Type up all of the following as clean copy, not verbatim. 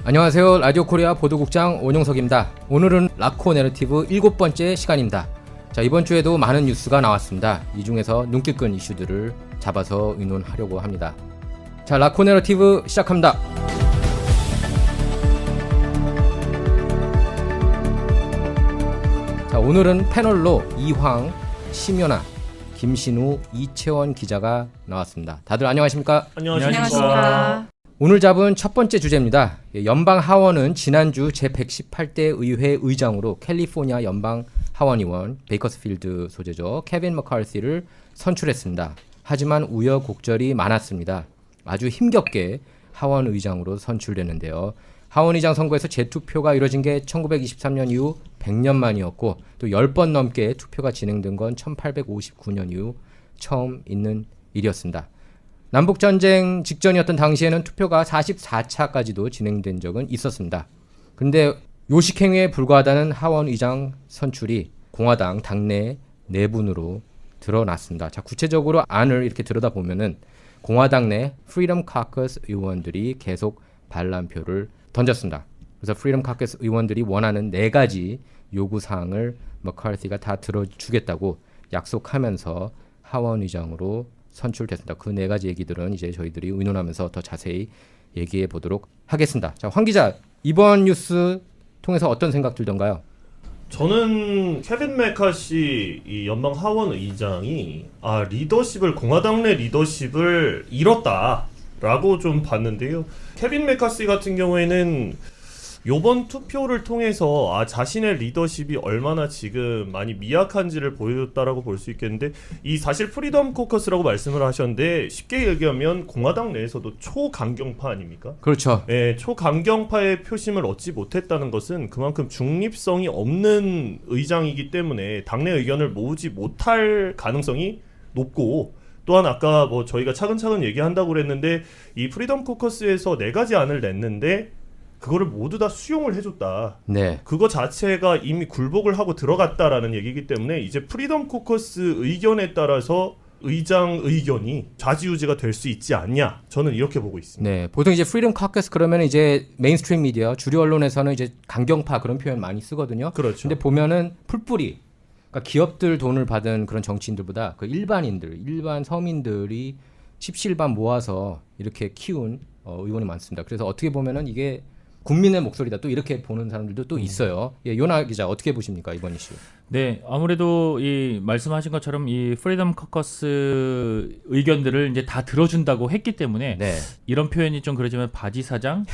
안녕하세요. 라디오 코리아 보도국장 원용석입니다. 오늘은 라코 내러티브 7번째 시간입니다. 자, 이번 주에도 많은 뉴스가 나왔습니다. 이 중에서 눈길 끈 이슈들을 잡아서 의논하려고 합니다. 자, 라코 내러티브 시작합니다. 자, 오늘은 패널로 이황, 심연아, 김신우, 이채원 기자가 나왔습니다. 다들 안녕하십니까? 안녕하십니까. 오늘 잡은 첫 번째 주제입니다. 연방 하원은 지난주 제118대 의회 의장으로 캘리포니아 연방 하원 의원 베이커스필드 소재죠. 케빈 머카시를 선출했습니다. 하지만 우여곡절이 많았습니다. 아주 힘겹게 하원 의장으로 선출됐는데요. 하원 의장 선거에서 재투표가 이뤄진 게 1923년 이후 100년 만이었고 또 10번 넘게 투표가 진행된 건 1859년 이후 처음 있는 일이었습니다. 남북전쟁 직전이었던 당시에는 투표가 44차까지도 진행된 적은 있었습니다. 그런데 요식행위에 불과하다는 하원 의장 선출이 공화당 당내 내분으로 드러났습니다. 자, 구체적으로 안을 이렇게 들여다보면은 공화당 내 프리덤 카커스 의원들이 계속 반란표를 던졌습니다. 그래서 프리덤 카커스 의원들이 원하는 4가지 요구사항을 머카시가 다 들어주겠다고 약속하면서 하원 의장으로 선출됐습니다. 그 4가지 얘기들은 이제 저희들이 의논하면서 더 자세히 얘기해 보도록 하겠습니다. 자, 황 기자, 이번 뉴스 통해서 어떤 생각 들던가요? 저는 케빈 메카시 이 연방 하원 의장이 리더십을 공화당 내 리더십을 잃었다라고 좀 봤는데요. 케빈 메카시 같은 경우에는 요번 투표를 통해서 자신의 리더십이 얼마나 지금 많이 미약한지를 보여줬다라고 볼 수 있겠는데, 이 사실 프리덤 코커스라고 말씀을 하셨는데 쉽게 얘기하면 공화당 내에서도 초강경파 아닙니까? 그렇죠. 네, 초강경파의 표심을 얻지 못했다는 것은 그만큼 중립성이 없는 의장이기 때문에 당내 의견을 모으지 못할 가능성이 높고, 또한 아까 저희가 차근차근 얘기한다고 그랬는데 이 프리덤 코커스에서 4가지 안을 냈는데 그거를 모두 다 수용을 해줬다. 네. 그거 자체가 이미 굴복을 하고 들어갔다라는 얘기이기 때문에 이제 프리덤 코커스 의견에 따라서 의장 의견이 좌지우지가 될 수 있지 않냐. 저는 이렇게 보고 있습니다. 네, 보통 이제 프리덤 카커스 그러면 이제 메인스트림 미디어, 주류 언론에서는 이제 강경파 그런 표현 많이 쓰거든요. 그렇죠. 근데 보면은 풀뿌리, 그러니까 기업들 돈을 받은 그런 정치인들보다 그 일반인들, 일반 서민들이 십실반 모아서 이렇게 키운 의원이 많습니다. 그래서 어떻게 보면은 이게 국민의 목소리다, 또 이렇게 보는 사람들도 또 있어요. 예, 요나 기자 어떻게 보십니까, 이번 이슈? 네, 아무래도 이 말씀하신 것처럼 이 프리덤 커커스 의견들을 이제 다 들어준다고 했기 때문에 네. 이런 표현이 좀 그러지만 바지 사장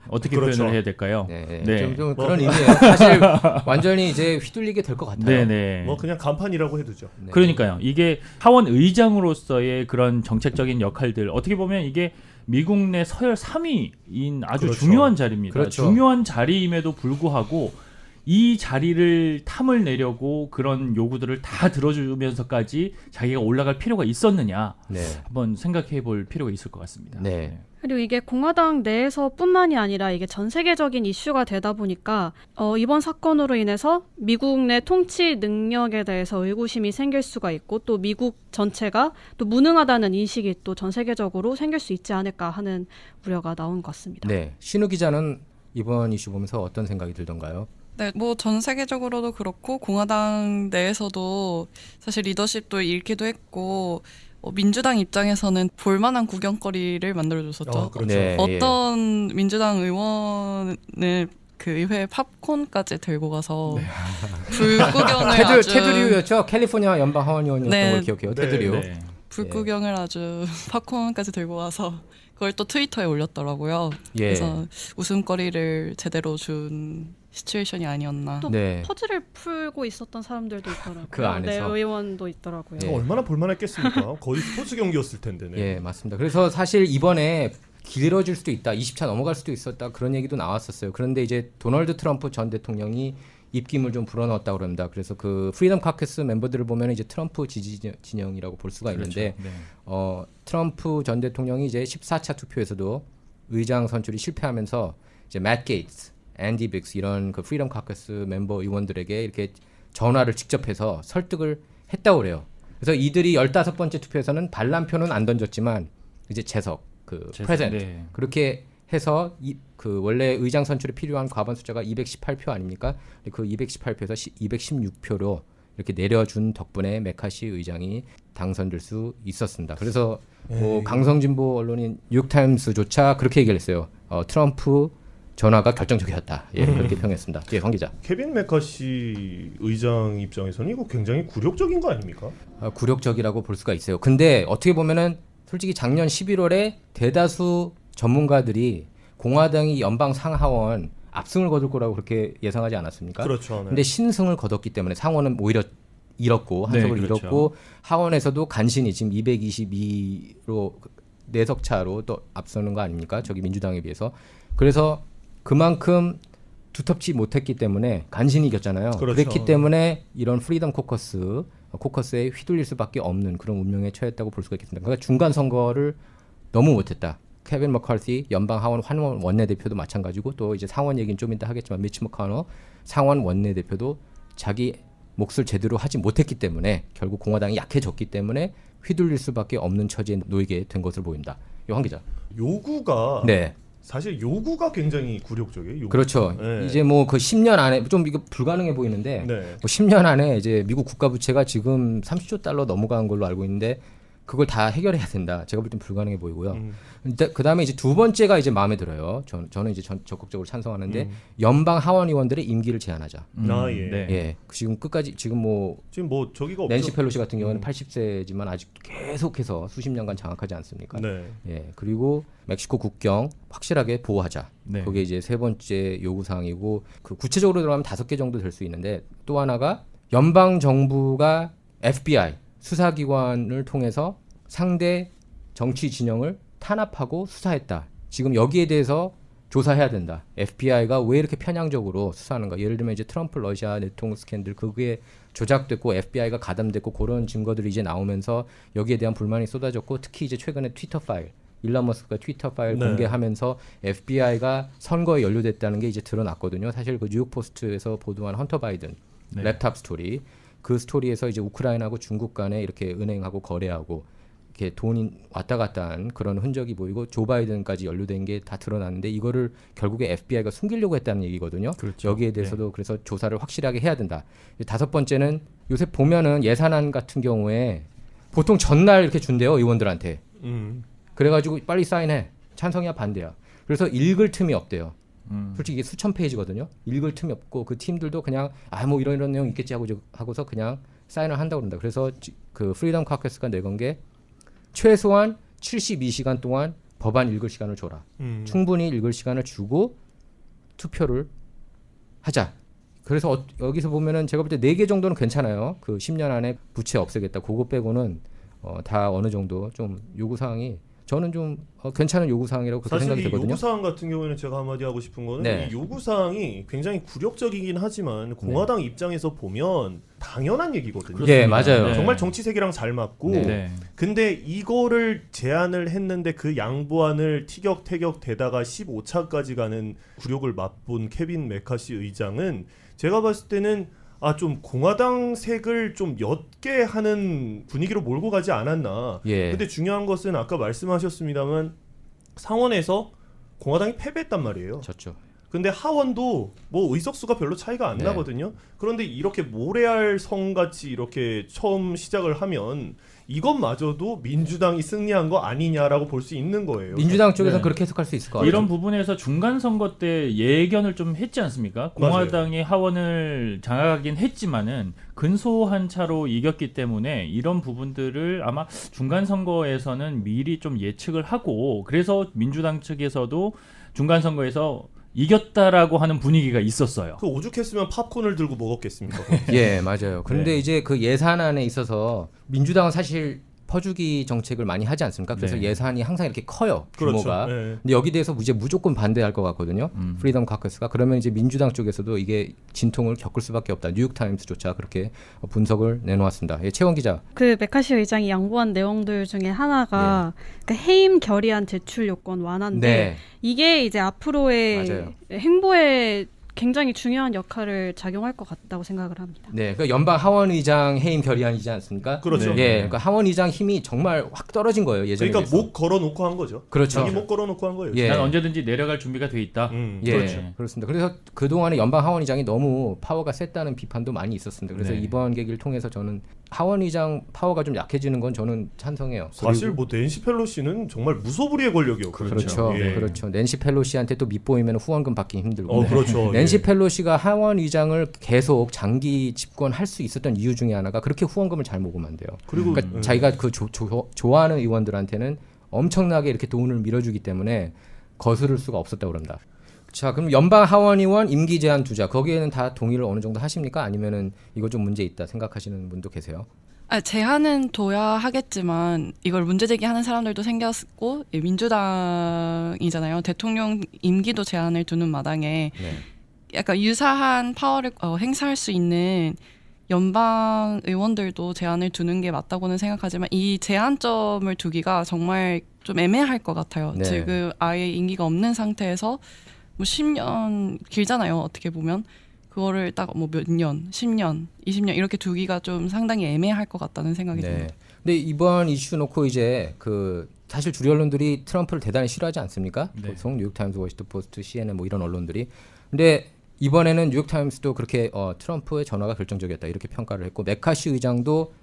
어떻게 그렇죠. 표현을 해야 될까요? 네, 네. 좀 그런 의미예요. 사실 완전히 이제 휘둘리게 될 것 같아요. 네, 네. 그냥 간판이라고 해두죠. 네. 그러니까요. 이게 하원 의장으로서의 그런 정책적인 역할들, 어떻게 보면 이게 미국 내 서열 3위인 아주 그렇죠. 중요한 자리입니다. 그렇죠. 중요한 자리임에도 불구하고 이 자리를 탐을 내려고 그런 요구들을 다 들어주면서까지 자기가 올라갈 필요가 있었느냐, 네. 한번 생각해 볼 필요가 있을 것 같습니다. 네. 그리고 이게 공화당 내에서뿐만이 아니라 이게 전 세계적인 이슈가 되다 보니까 이번 사건으로 인해서 미국 내 통치 능력에 대해서 의구심이 생길 수가 있고, 또 미국 전체가 또 무능하다는 인식이 또 전 세계적으로 생길 수 있지 않을까 하는 우려가 나온 것 같습니다. 네. 신우 기자는 이번 이슈 보면서 어떤 생각이 들던가요? 네, 전 세계적으로도 그렇고 공화당 내에서도 사실 리더십도 잃기도 했고, 민주당 입장에서는 볼만한 구경거리를 만들어줬었죠. 그렇죠. 네, 어떤 민주당 의원을 그 의회 팝콘까지 들고 가서 불구경을 아주 테드류였죠. 캘리포니아 연방 하원 의원이었던 네. 걸 기억해요. 네, 테드류. 네. 불구경을 아주 팝콘까지 들고 와서 그걸 또 트위터에 올렸더라고요. 예. 그래서 웃음거리를 제대로 준 시츄에이션이 아니었나. 또 네. 퍼즐을 풀고 있었던 사람들도 있더라고요. 그 안에서. 네, 의원도 있더라고요. 예. 얼마나 볼만했겠습니까? 거의 스포츠 경기였을 텐데. 네. 예, 맞습니다. 그래서 사실 이번에 길어질 수도 있다, 20차 넘어갈 수도 있었다, 그런 얘기도 나왔었어요. 그런데 이제 도널드 트럼프 전 대통령이 입김을 좀 불어넣었다고 그럽니다. 그래서 그 프리덤 카커스 멤버들을 보면 이제 트럼프 지지 진영이라고 볼 수가 있는데, 그렇죠. 네. 트럼프 전 대통령이 이제 14차 투표에서도 의장 선출이 실패하면서 이제 맷 게이츠, 앤디 빅스 이런 그 프리덤 카커스 멤버 의원들에게 이렇게 전화를 직접 해서 설득을 했다고 그래요. 그래서 이들이 15번째 투표에서는 반란표는 안 던졌지만 이제 재석, 그 프레젠트 네. 그렇게 해서 그 원래 의장 선출에 필요한 과반 숫자가 218표 아닙니까? 그 218표에서 216표로 이렇게 내려준 덕분에 메카시 의장이 당선될 수 있었습니다. 그래서 뭐 강성진보 언론인 뉴욕타임스조차 그렇게 얘기를 했어요. 트럼프 전화가 결정적이었다. 예, 그렇게 평했습니다. 예, 황 기자. 케빈 메카시 의장 입장에서는 이거 굉장히 굴욕적인 거 아닙니까? 굴욕적이라고 볼 수가 있어요. 근데 어떻게 보면은 솔직히 작년 11월에 대다수 전문가들이 공화당이 연방 상하원 압승을 거둘 거라고 그렇게 예상하지 않았습니까? 그렇죠. 네. 근데 신승을 거뒀기 때문에 상원은 오히려 잃었고 한석을 네, 그렇죠. 잃었고 하원에서도 간신히 지금 222로 내석 차로 또 앞서는 거 아닙니까? 저기 민주당에 비해서. 그래서 그만큼 두텁지 못했기 때문에 간신히 이겼잖아요. 그렇죠. 그랬기 때문에 이런 프리덤 코커스에 휘둘릴 수밖에 없는 그런 운명에 처했다고 볼 수가 있겠습니다. 그러니까 중간 선거를 너무 못했다. 케빈 머카티 연방 하원 환원 원내대표도 마찬가지고 또 이제 상원 얘기는 좀 이따 하겠지만 미치 머카너 상원 원내대표도 자기 몫을 제대로 하지 못했기 때문에 결국 공화당이 약해졌기 때문에 휘둘릴 수밖에 없는 처지에 놓이게 된 것으로 보입니다. 황 기자. 요구가 네. 사실 요구가 굉장히 굴욕적이에요. 요구. 그렇죠. 네. 이제 뭐 그 10년 안에 좀 이거 불가능해 보이는데 네. 뭐 10년 안에 이제 미국 국가 부채가 지금 30조 달러 넘어간 걸로 알고 있는데 그걸 다 해결해야 된다. 제가 볼 땐 불가능해 보이고요. 그 다음에 이제 두 번째가 이제 마음에 들어요. 저는 이제 적극적으로 찬성하는데 연방 하원 의원들의 임기를 제한하자. 아, 예. 네. 예, 지금 끝까지 지금 뭐 지금 뭐 저기가 없죠. 낸시 펠로시 같은 경우는 80세지만 아직 계속해서 수십 년간 장악하지 않습니까? 네. 예, 그리고 멕시코 국경 확실하게 보호하자. 네. 그게 이제 세 번째 요구 사항이고 그 구체적으로 들어가면 5개 정도 될 수 있는데 또 하나가 연방 정부가 FBI 수사기관을 통해서 상대 정치 진영을 탄압하고 수사했다. 지금 여기에 대해서 조사해야 된다. FBI가 왜 이렇게 편향적으로 수사하는가? 예를 들면 이제 트럼프 러시아 내통 스캔들 그게 조작됐고 FBI가 가담됐고 그런 증거들이 이제 나오면서 여기에 대한 불만이 쏟아졌고 특히 이제 최근에 트위터 파일 일론 머스크가 트위터 파일 네. 공개하면서 FBI가 선거에 연루됐다는 게 이제 드러났거든요. 사실 그 뉴욕 포스트에서 보도한 헌터 바이든 네. 랩탑 스토리 그 스토리에서 이제 우크라이나하고 중국 간에 이렇게 은행하고 거래하고 이렇게 돈이 왔다 갔다 한 그런 흔적이 보이고 조 바이든까지 연루된 게 다 드러났는데 이거를 결국에 FBI가 숨기려고 했다는 얘기거든요. 그렇죠. 여기에 대해서도 그래서 조사를 확실하게 해야 된다. 5번째는 요새 보면은 예산안 같은 경우에 보통 전날 이렇게 준대요 의원들한테. 그래가지고 빨리 사인해. 찬성이야 반대야. 그래서 읽을 틈이 없대요. 솔직히 이게 수천 페이지거든요. 읽을 틈이 없고 그 팀들도 그냥 뭐 이런 내용 있겠지 하고서 그냥 사인을 한다고 그런다. 그래서 그 프리덤 카커스가 내건 게 최소한 72시간 동안 법안 읽을 시간을 줘라. 충분히 읽을 시간을 주고 투표를 하자. 그래서 여기서 보면은 제가 볼 때 4개 정도는 괜찮아요. 그 10년 안에 부채 없애겠다. 그거 빼고는 다 어느 정도 좀 요구사항이 저는 좀 괜찮은 요구사항이라고 그렇게 사실 생각이 이 들거든요. 요구사항 같은 경우에는 제가 한마디 하고 싶은 거는 네. 이 요구사항이 굉장히 굴욕적이긴 하지만 공화당 입장에서 보면 당연한 얘기거든요. 예, 맞아요. 네. 정말 정치 세계랑 잘 맞고 네. 네. 근데 이거를 제안을 했는데 그 양보안을 티격태격 대다가 15차까지 가는 굴욕을 맛본 케빈 메카시 의장은 제가 봤을 때는 좀 공화당 색을 좀 옅게 하는 분위기로 몰고 가지 않았나. 예. 근데 중요한 것은 아까 말씀하셨습니다만 상원에서 공화당이 패배했단 말이에요. 졌죠. 근데 하원도 뭐 의석수가 별로 차이가 안 네. 나거든요. 그런데 이렇게 모래알 성같이 이렇게 처음 시작을 하면 이것마저도 민주당이 승리한 거 아니냐라고 볼 수 있는 거예요. 민주당 쪽에서는 네. 그렇게 해석할 수 있을 것 같아요. 이런 부분에서 중간 선거 때 예견을 좀 했지 않습니까? 공화당이 하원을 장악하긴 했지만은 근소한 차로 이겼기 때문에 이런 부분들을 아마 중간 선거에서는 미리 좀 예측을 하고 그래서 민주당 측에서도 중간 선거에서 이겼다라고 하는 분위기가 있었어요. 그 오죽했으면 팝콘을 들고 먹었겠습니까? 예, 맞아요. 근데 네. 이제 그 예산안에 있어서 민주당은 사실 퍼주기 정책을 많이 하지 않습니까? 그래서 네. 예산이 항상 이렇게 커요. 규모가. 그렇죠. 네. 근데 여기 대해서 이제 무조건 반대할 것 같거든요. 프리덤 카커스가. 그러면 이제 민주당 쪽에서도 이게 진통을 겪을 수밖에 없다. 뉴욕타임스조차 그렇게 분석을 내놓았습니다. 예, 채원 기자. 그 메카시 의장이 양보한 내용들 중에 하나가 그 해임 결의안 제출 요건 완화인데 네. 이게 이제 앞으로의 맞아요. 행보에 굉장히 중요한 역할을 작용할 것 같다고 생각을 합니다. 네, 그 연방 하원 의장 해임 결의안이지 않습니까? 그렇죠. 예, 네. 그러니까 하원 의장 힘이 정말 확 떨어진 거예요 예전에. 그러니까 비해서. 목 걸어놓고 한 거죠. 그렇죠. 자기 목 걸어놓고 한 거예요. 예. 난 언제든지 내려갈 준비가 돼 있다. 예, 그렇죠. 그렇습니다. 그래서 그 동안에 연방 하원 의장이 너무 파워가 셌다는 비판도 많이 있었습니다. 그래서 네. 이번 계기를 통해서 저는 하원 의장 파워가 좀 약해지는 건 저는 찬성해요. 사실 그리고- 뭐 낸시 펠로시는 정말 무소불위의 권력이었거든요. 그렇죠, 예. 그렇죠. 낸시 펠로시한테 또 밑보이면 후원금 받기 힘들고. 그렇죠. 낸시 예. 펠로시가 하원 의장을 계속 장기 집권할 수 있었던 이유 중에 하나가 그렇게 후원금을 잘 모으면 돼요. 그리고 그러니까 자기가 그 좋아하는 의원들한테는 엄청나게 이렇게 돈을 밀어주기 때문에 거스를 수가 없었다고 그럽니다. 자, 그럼 연방 하원 의원 임기 제한 두자 거기에는 다 동의를 어느 정도 하십니까? 아니면은 이거 좀 문제 있다 생각하시는 분도 계세요? 제한은 둬야 하겠지만 이걸 문제 제기하는 사람들도 생겼고 민주당이잖아요. 대통령 임기도 제한을 두는 마당에 네. 약간 유사한 파워를 행사할 수 있는 연방 의원들도 제한을 두는 게 맞다고는 생각하지만 이 제한점을 두기가 정말 좀 애매할 것 같아요. 네. 지금 아예 임기가 없는 상태에서 뭐 10년 길잖아요. 어떻게 보면 그거를 딱 뭐 몇 년, 10년, 20년 이렇게 두기가 좀 상당히 애매할 것 같다는 생각이 네. 듭니다. 근데 이번 이슈 놓고 이제 그 사실 주류 언론들이 트럼프를 대단히 싫어하지 않습니까? 네. 보통 뉴욕타임스, 워싱턴 포스트, CNN 뭐 이런 언론들이. 근데 이번에는 뉴욕타임스도 그렇게 트럼프의 전화가 결정적이었다 이렇게 평가를 했고 메카시 의장도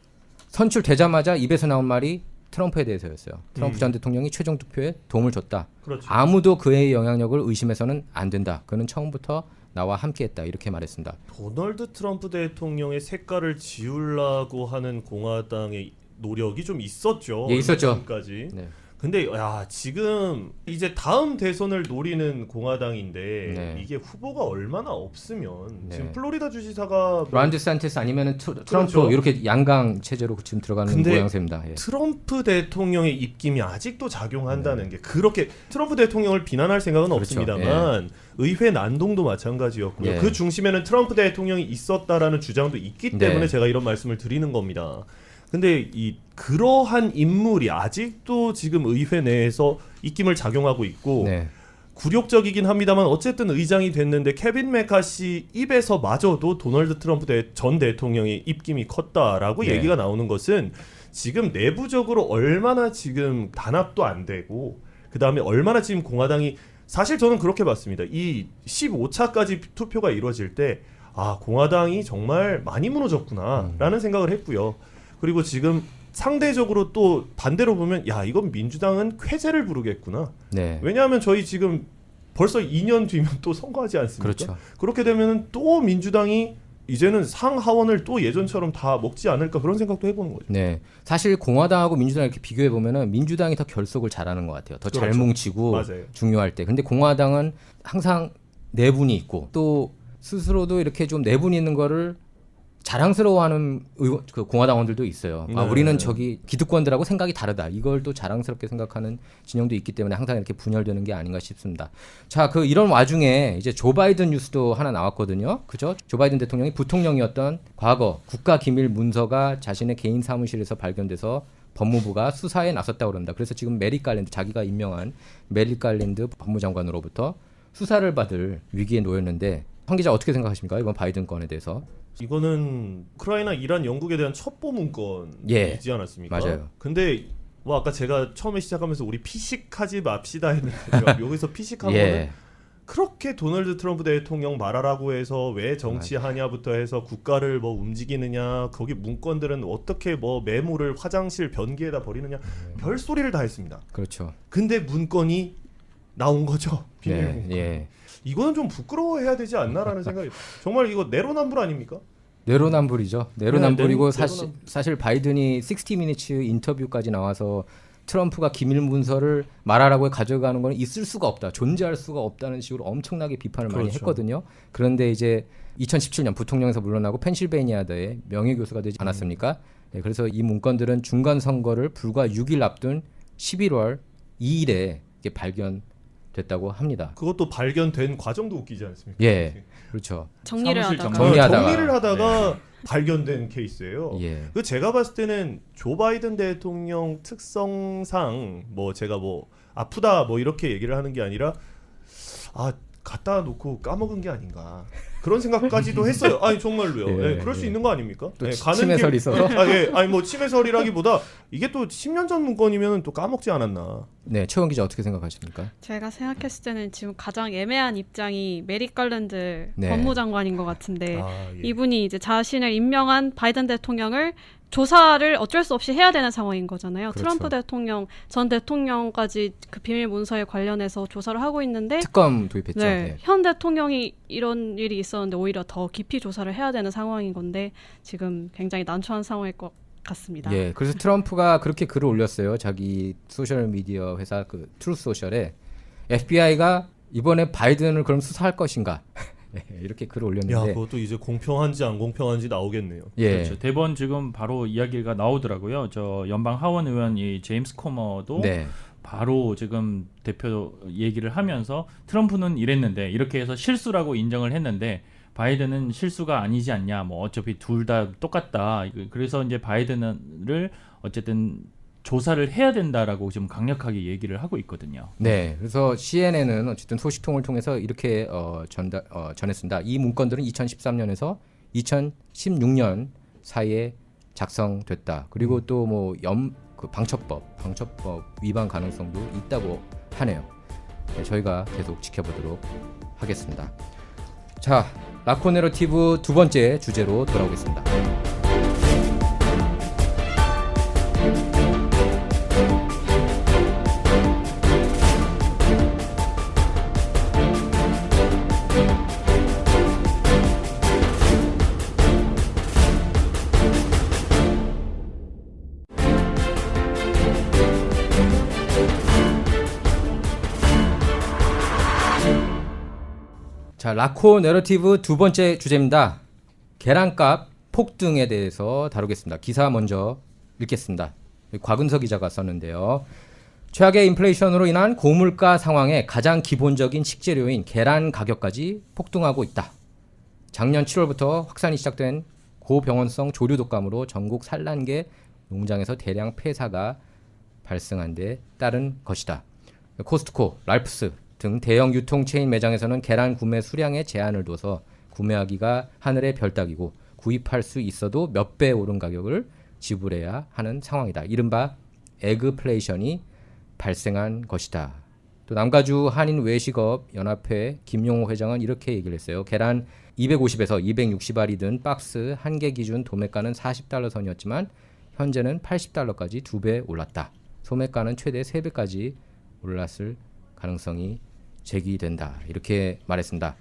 선출되자마자 입에서 나온 말이 트럼프에 대해서였어요. 트럼프 전 대통령이 최종 투표에 도움을 줬다. 그렇죠. 아무도 그의 영향력을 의심해서는 안 된다. 그는 처음부터 나와 함께했다 이렇게 말했습니다. 도널드 트럼프 대통령의 색깔을 지우려고 하는 공화당의 노력이 좀 있었죠. 예, 있었죠. 까지. 네. 근데 지금 이제 다음 대선을 노리는 공화당인데 네. 이게 후보가 얼마나 없으면 네. 지금 플로리다 주지사가 론 디산티스 아니면은 트럼프 그렇죠. 이렇게 양강 체제로 지금 들어가는 근데 모양새입니다. 예. 트럼프 대통령의 입김이 아직도 작용한다는 게 그렇게 트럼프 대통령을 비난할 생각은 그렇죠. 없습니다만 의회 난동도 마찬가지였고요. 예. 그 중심에는 트럼프 대통령이 있었다라는 주장도 있기 때문에 네. 제가 이런 말씀을 드리는 겁니다. 근데 그러한 인물이 아직도 지금 의회 내에서 입김을 작용하고 있고 네. 굴욕적이긴 합니다만 어쨌든 의장이 됐는데 케빈 메카시 입에서 마저도 도널드 트럼프 전 대통령의 입김이 컸다라고 네. 얘기가 나오는 것은 지금 내부적으로 얼마나 지금 단합도 안 되고 그다음에 얼마나 지금 공화당이 사실 저는 그렇게 봤습니다. 이 15차까지 투표가 이루어질 때 공화당이 정말 많이 무너졌구나라는 생각을 했고요. 그리고 지금 상대적으로 또 반대로 보면 이건 민주당은 쾌재를 부르겠구나. 네. 왜냐하면 저희 지금 벌써 2년 뒤면 또 선거하지 않습니까? 그렇죠. 그렇게 되면 또 민주당이 이제는 상하원을 또 예전처럼 다 먹지 않을까 그런 생각도 해보는 거죠. 네. 사실 공화당하고 민주당 이렇게 비교해 보면은 민주당이 더 결속을 잘하는 것 같아요. 더 잘 그렇죠. 뭉치고 맞아요. 중요할 때. 근데 공화당은 항상 내분이 있고 또 스스로도 이렇게 좀 내분이 있는 거를 자랑스러워하는 그 공화당원들도 있어요. 네. 우리는 저기 기득권들하고 생각이 다르다. 이걸 또 자랑스럽게 생각하는 진영도 있기 때문에 항상 이렇게 분열되는 게 아닌가 싶습니다. 자, 이런 와중에 이제 조 바이든 뉴스도 하나 나왔거든요. 그죠? 조 바이든 대통령이 부통령이었던 과거 국가 기밀 문서가 자신의 개인 사무실에서 발견돼서 법무부가 수사에 나섰다고 그럽니다. 그래서 지금 메릭 갈랜드 자기가 임명한 메릭 갈랜드 법무장관으로부터 수사를 받을 위기에 놓였는데 황 기자 어떻게 생각하십니까? 이번 바이든 건에 대해서. 이거는 우크라이나, 이란, 영국에 대한 첩보 문건이지 않았습니까? 맞아요. 근데 아까 제가 처음에 시작하면서 우리 피식하지 맙시다 했는데 제가 여기서 피식한 거는 그렇게 도널드 트럼프 대통령 말하라고 해서 왜 정치하냐부터 해서 국가를 뭐 움직이느냐, 거기 문건들은 어떻게 뭐 메모를 화장실 변기에다 버리느냐, 별 소리를 다 했습니다. 그렇죠. 근데 문건이 나온 거죠. 비밀 네, 문건. 예. 이거는 좀 부끄러워해야 되지 않나라는 생각이. 정말 이거 내로남불 아닙니까? 내로남불이죠. 내로남불이고 네, 사실 바이든이 60 미니츠 인터뷰까지 나와서 트럼프가 기밀 문서를 말하라고 가져가는 건 있을 수가 없다, 존재할 수가 없다는 식으로 엄청나게 비판을 많이 그렇죠. 했거든요. 그런데 이제 2017년 부통령에서 물러나고 펜실베이니아대의 명예교수가 되지 않았습니까? 네, 그래서 이 문건들은 중간 선거를 불과 6일 앞둔 11월 2일에 이게 발견됐다고 합니다. 그것도 발견된 과정도 웃기지 않습니까? 예, 그렇죠. 정리를 사무실 하다가 정리하다가. 정리를 발견된 케이스예요. 예, 그 제가 봤을 때는 조 바이든 대통령 특성상 뭐 제가 뭐 아프다 뭐 이렇게 얘기를 하는 게 아니라 갖다 놓고 까먹은 게 아닌가 그런 생각까지도 했어요. 아니 정말로요. 예, 예, 그럴 수 예. 있는 거 아닙니까? 또 예, 치매설이 있어서? 아니 뭐 치매설이라기보다 이게 또 10년 전 문건이면 또 까먹지 않았나. 네, 최원 기자 어떻게 생각하십니까? 제가 생각했을 때는 지금 가장 애매한 입장이 메릭 갈랜드 네. 법무장관인 것 같은데 예. 이분이 이제 자신을 임명한 바이든 대통령을 조사를 어쩔 수 없이 해야 되는 상황인 거잖아요. 그렇죠. 트럼프 대통령, 전 대통령까지 그 비밀 문서에 관련해서 조사를 하고 있는데 특검 도입했죠. 네, 네. 현 대통령이 이런 일이 있었는데 오히려 더 깊이 조사를 해야 되는 상황인 건데 지금 굉장히 난처한 상황일 것 같습니다. 예, 그래서 트럼프가 그렇게 글을 올렸어요. 자기 소셜 미디어 회사 그 트루스 소셜에 FBI가 이번에 바이든을 그럼 수사할 것인가 네, 이렇게 글을 야, 올렸는데, 그것도 이제 공평한지 안 공평한지 나오겠네요. 예, 그렇죠. 대법원 지금 바로 이야기가 나오더라고요. 저 연방 하원 의원이 제임스 코머도 네, 바로 지금 대표 얘기를 하면서 트럼프는 이랬는데 이렇게 해서 실수라고 인정을 했는데 바이든은 실수가 아니지 않냐. 뭐 어차피 둘 다 똑같다. 그래서 이제 바이든을 어쨌든 조사를 해야 된다라고 지금 강력하게 얘기를 하고 있거든요. 네. 그래서 CNN은 어쨌든 소식통을 통해서 이렇게 전했습니다. 이 문건들은 2013년에서 2016년 사이에 작성됐다. 그리고 또 뭐 그 방첩법 위반 가능성도 있다고 하네요. 네, 저희가 계속 지켜보도록 하겠습니다. 자, 라코 내러티브 두 번째 주제로 돌아오겠습니다. 자, 라코 내러티브 두 번째 주제입니다. 계란값 폭등에 대해서 다루겠습니다. 기사 먼저 읽겠습니다. 곽은서 기자가 썼는데요. 최악의 인플레이션으로 인한 고물가 상황에 가장 기본적인 식재료인 계란 가격까지 폭등하고 있다. 작년 7월부터 확산이 시작된 고병원성 조류 독감으로 전국 산란계 농장에서 대량 폐사가 발생한 데 따른 것이다. 코스트코, 랄프스 등 대형 유통 체인 매장에서는 계란 구매 수량에 제한을 둬서 구매하기가 하늘의 별 따기고 구입할 수 있어도 몇 배 오른 가격을 지불해야 하는 상황이다. 이른바 에그플레이션이 발생한 것이다. 또 남가주 한인 외식업 연합회 김용호 회장은 이렇게 얘기를 했어요. 계란 250에서 260알이 든 박스 한 개 기준 도매가는 $40 선이었지만 현재는 $80까지 2배 올랐다. 소매가는 최대 3배까지 올랐을 가능성이 제기된다. 이렇게 말했습니다.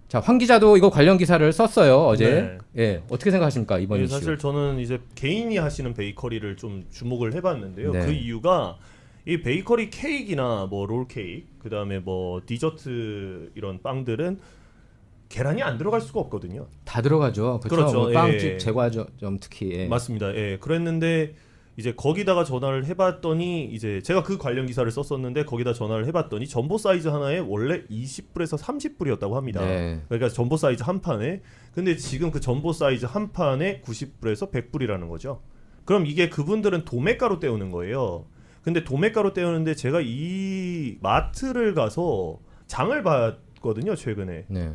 자, 황 기자도 이거 관련 기사를 썼어요, 어제. 네. 예, 어떻게 생각하십니까, 이번 네, 이슈? 사실 저는 이제 개인이 하시는 베이커리를 좀 주목을 해봤는데요. 네. 그 이유가 이 베이커리 케이크나 뭐 롤 케이크, 그 다음에 뭐 디저트 이런 빵들은 계란이 안 들어갈 수가 없거든요. 다 들어가죠. 그렇죠. 뭐 빵집, 예. 제과점 특히. 예. 맞습니다. 예, 그랬는데 이제 거기다가 전화를 해봤더니 이제 제가 그 관련 기사를 썼었는데 거기다 전화를 해봤더니 전보 사이즈 하나에 원래 20불에서 30불이었다고 합니다. 네. 그러니까 전보 사이즈 한 판에. 근데 지금 그 전보 사이즈 한 판에 90불에서 100불이라는 거죠. 그럼 이게 그분들은 도매가로 때우는 거예요. 근데 도매가로 때우는데 제가 이 마트를 가서 장을 봤거든요, 최근에. 네.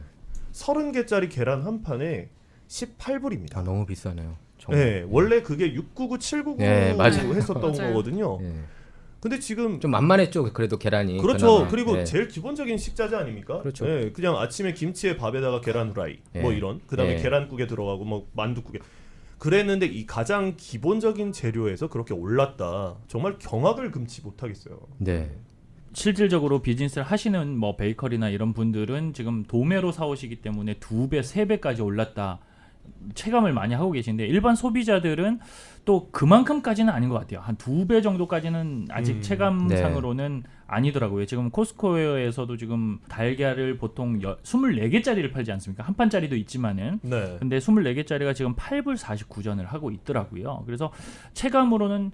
30개짜리 계란 한 판에 18불입니다. 아, 너무 비싸네요. 정말. 네, 원래 그게 699, 799 네, 맞아요. 했었던 맞아요. 거거든요. 예. 근데 지금 좀 만만했죠, 그래도 계란이. 그렇죠. 그나마. 그리고 예. 제일 기본적인 식자재 아닙니까? 그렇죠. 네, 그냥 아침에 김치에 밥에다가 계란 후라이 예. 뭐 이런. 그다음에 예. 계란국에 들어가고 뭐 만두국에. 그랬는데 이 가장 기본적인 재료에서 그렇게 올랐다. 정말 경악을 금치 못하겠어요. 네. 실질적으로 비즈니스를 하시는 뭐 베이커리나 이런 분들은 지금 도매로 사오시기 때문에 2배, 3배까지 올랐다. 체감을 많이 하고 계신데 일반 소비자들은 또 그만큼까지는 아닌 것 같아요. 한 2배 정도까지는 아직 체감상으로는 아니더라고요. 지금 코스코에서도 지금 달걀을 보통 24개짜리를 팔지 않습니까? 한 판짜리도 있지만은. 네. 근데 24개짜리가 지금 8불 49전을 하고 있더라고요. 그래서 체감으로는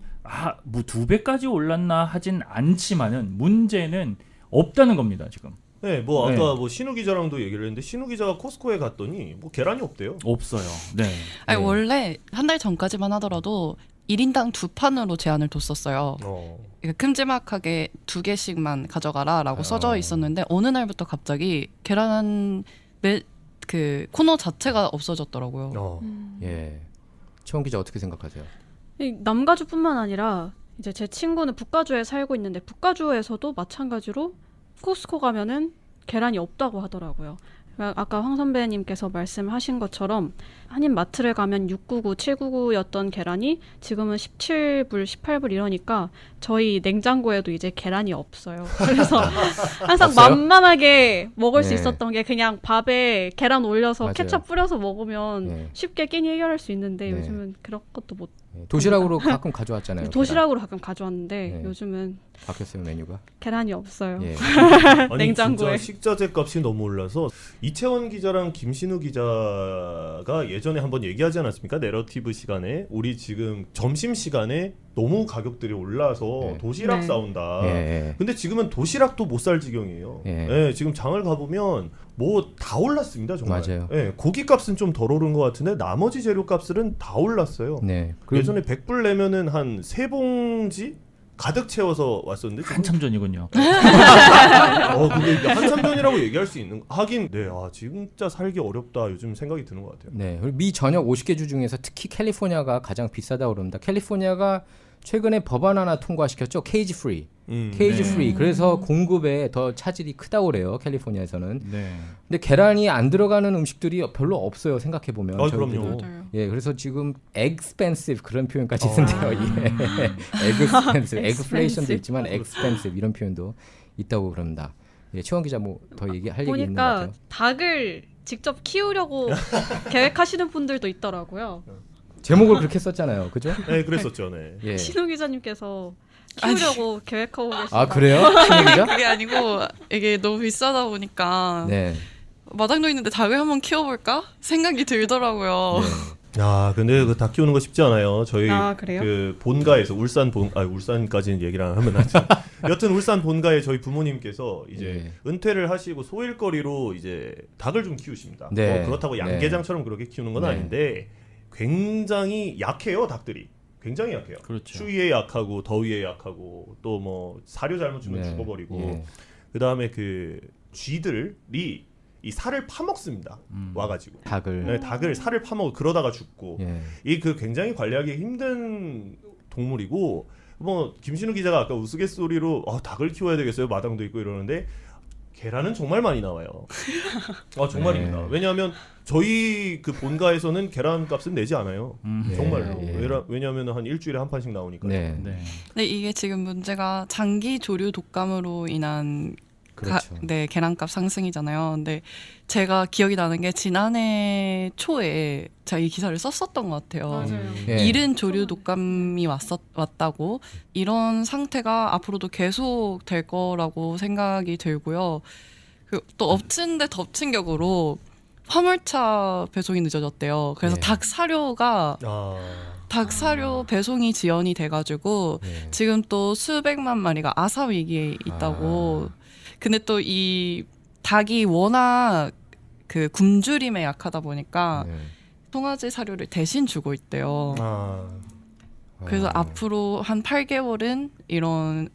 뭐 2배까지 올랐나 하진 않지만은 문제는 없다는 겁니다, 지금. 네, 뭐 네. 아까 뭐 신우 기자랑도 얘기를 했는데 신우 기자가 코스코에 갔더니 뭐 계란이 없대요. 없어요. 네. 아니, 네. 원래 한 달 전까지만 하더라도 1인당 2판으로 제한을 뒀었어요. 어. 그러니까 큼지막하게 2개씩만 가져가라라고 써져 있었는데 어느 날부터 갑자기 그 코너 자체가 없어졌더라고요. 어. 예. 최원 기자 어떻게 생각하세요? 이 남가주뿐만 아니라 이제 제 친구는 북가주에 살고 있는데 북가주에서도 마찬가지로 코스코 가면은 계란이 없다고 하더라고요. 그러니까 아까 황 선배님께서 말씀하신 것처럼 한인 마트를 가면 699, 799였던 계란이 지금은 17불, 18불 이러니까 저희 냉장고에도 이제 계란이 없어요. 그래서 항상 없어요? 만만하게 먹을 수 네. 있었던 게 그냥 밥에 계란 올려서 맞아요. 케첩 뿌려서 먹으면 네. 쉽게 끼니 해결할 수 있는데 네. 요즘은 그런 것도 못. 예, 도시락으로 가끔 가져왔잖아요. 도시락으로 가끔 가져왔는데 네. 요즘은 계란. 바뀌었어요 메뉴가. 계란이 없어요. 예. 아니, 냉장고에. 진짜 식자재 값이 너무 올라서 이채원 기자랑 김신우 기자가 예전에 한번 얘기하지 않았습니까? 내러티브 시간에 우리 지금 점심 시간에 너무 가격들이 올라서 네. 도시락 네. 싸운다. 예. 근데 지금은 도시락도 못 살 지경이에요. 예. 예, 지금 장을 가보면 뭐 다 올랐습니다, 정말. 맞아요. 예, 고기 값은 좀 덜 오른 것 같은데 나머지 재료 값들은 다 올랐어요. 네. 예전에 100불 내면은 한 3봉지 가득 채워서 왔었는데 지금 한참 전이군요. 근데 이게 한참 전이라고 얘기할 수 있는 하긴 네, 진짜 살기 어렵다 요즘 생각이 드는 것 같아요. 네. 그리고 미 전역 50개 주 중에서 특히 캘리포니아가 가장 비싸다고 그럽니다. 캘리포니아가 최근에 법안 하나 통과시켰죠. 케이지 프리. 케이지 네. 프리. 그래서 공급에 더 차질이 크다고 그래요. 캘리포니아에서는. 네. 근데 계란이 안 들어가는 음식들이 별로 없어요. 생각해 보면. 그럼요. 맞아요. 예, 그래서 지금 expensive 그런 표현까지 쓴대요. 예. expensive, egflation도 있지만 expensive 이런 표현도 있다고 그럽니다. 예, 최원 기자 뭐 더 할 얘기 있는 것 보니까 같아요. 닭을 직접 키우려고 계획하시는 분들도 있더라고요. 제목을 그렇게 썼잖아요. 그죠? 네, 그랬었죠. 네. 예. 신우 기자님께서 키우려고 계획하고 계시다. 아, 그래요? 최원 기자? 그게 아니고 이게 너무 비싸다 보니까 네. 마당도 있는데 닭을 한번 키워볼까 생각이 들더라고요. 야, 근데 그 닭 키우는 거 쉽지 않아요. 저희 아, 그래요? 그 본가에서 울산까지는 얘기를 하면 안 돼. 여튼 울산 본가에 저희 부모님께서 이제 은퇴를 하시고 소일거리로 이제 닭을 좀 키우십니다. 네. 그렇다고 양계장처럼 그렇게 키우는 건 네. 아닌데 굉장히 약해요, 닭들이. 굉장히 약해요. 그렇죠. 추위에 약하고 더위에 약하고 또 뭐 사료 잘못 주면 네. 죽어버리고 예. 그다음에 그 쥐들이 이 살을 파먹습니다. 와가지고 닭을. 네, 닭을 살을 파먹고 그러다가 죽고 예. 이 그 굉장히 관리하기 힘든 동물이고 뭐 김신우 기자가 아까 우스갯소리로 닭을 키워야 되겠어요 마당도 있고 이러는데 계란은 정말 많이 나와요. 정말입니다. 네. 왜냐하면 저희 그 본가에서는 계란 값은 내지 않아요. 예. 정말로. 예. 왜냐하면 한 일주일에 한 판씩 나오니까. 네. 네. 근데 이게 지금 문제가 장기 조류 독감으로 인한 그렇죠. 계란값 상승이잖아요. 근데 제가 기억이 나는 게 지난해 초에 제가 이 기사를 썼었던 것 같아요. 맞아요. 예. 이른 조류 독감이 왔다고 이런 상태가 앞으로도 계속 될 거라고 생각이 들고요. 또 엎친 데 덮친 격으로 화물차 배송이 늦어졌대요. 그래서 예. 닭 사료가 닭 사료 배송이 지연이 돼가지고 예. 지금 또 수백만 마리가 아사 위기에 있다고. 근데 또 이 닭이 워낙 그 굶주림에 약하다 보니까 네. 송아지 사료를 대신 주고 있대요. 그래서 앞으로 한 8개월은 이런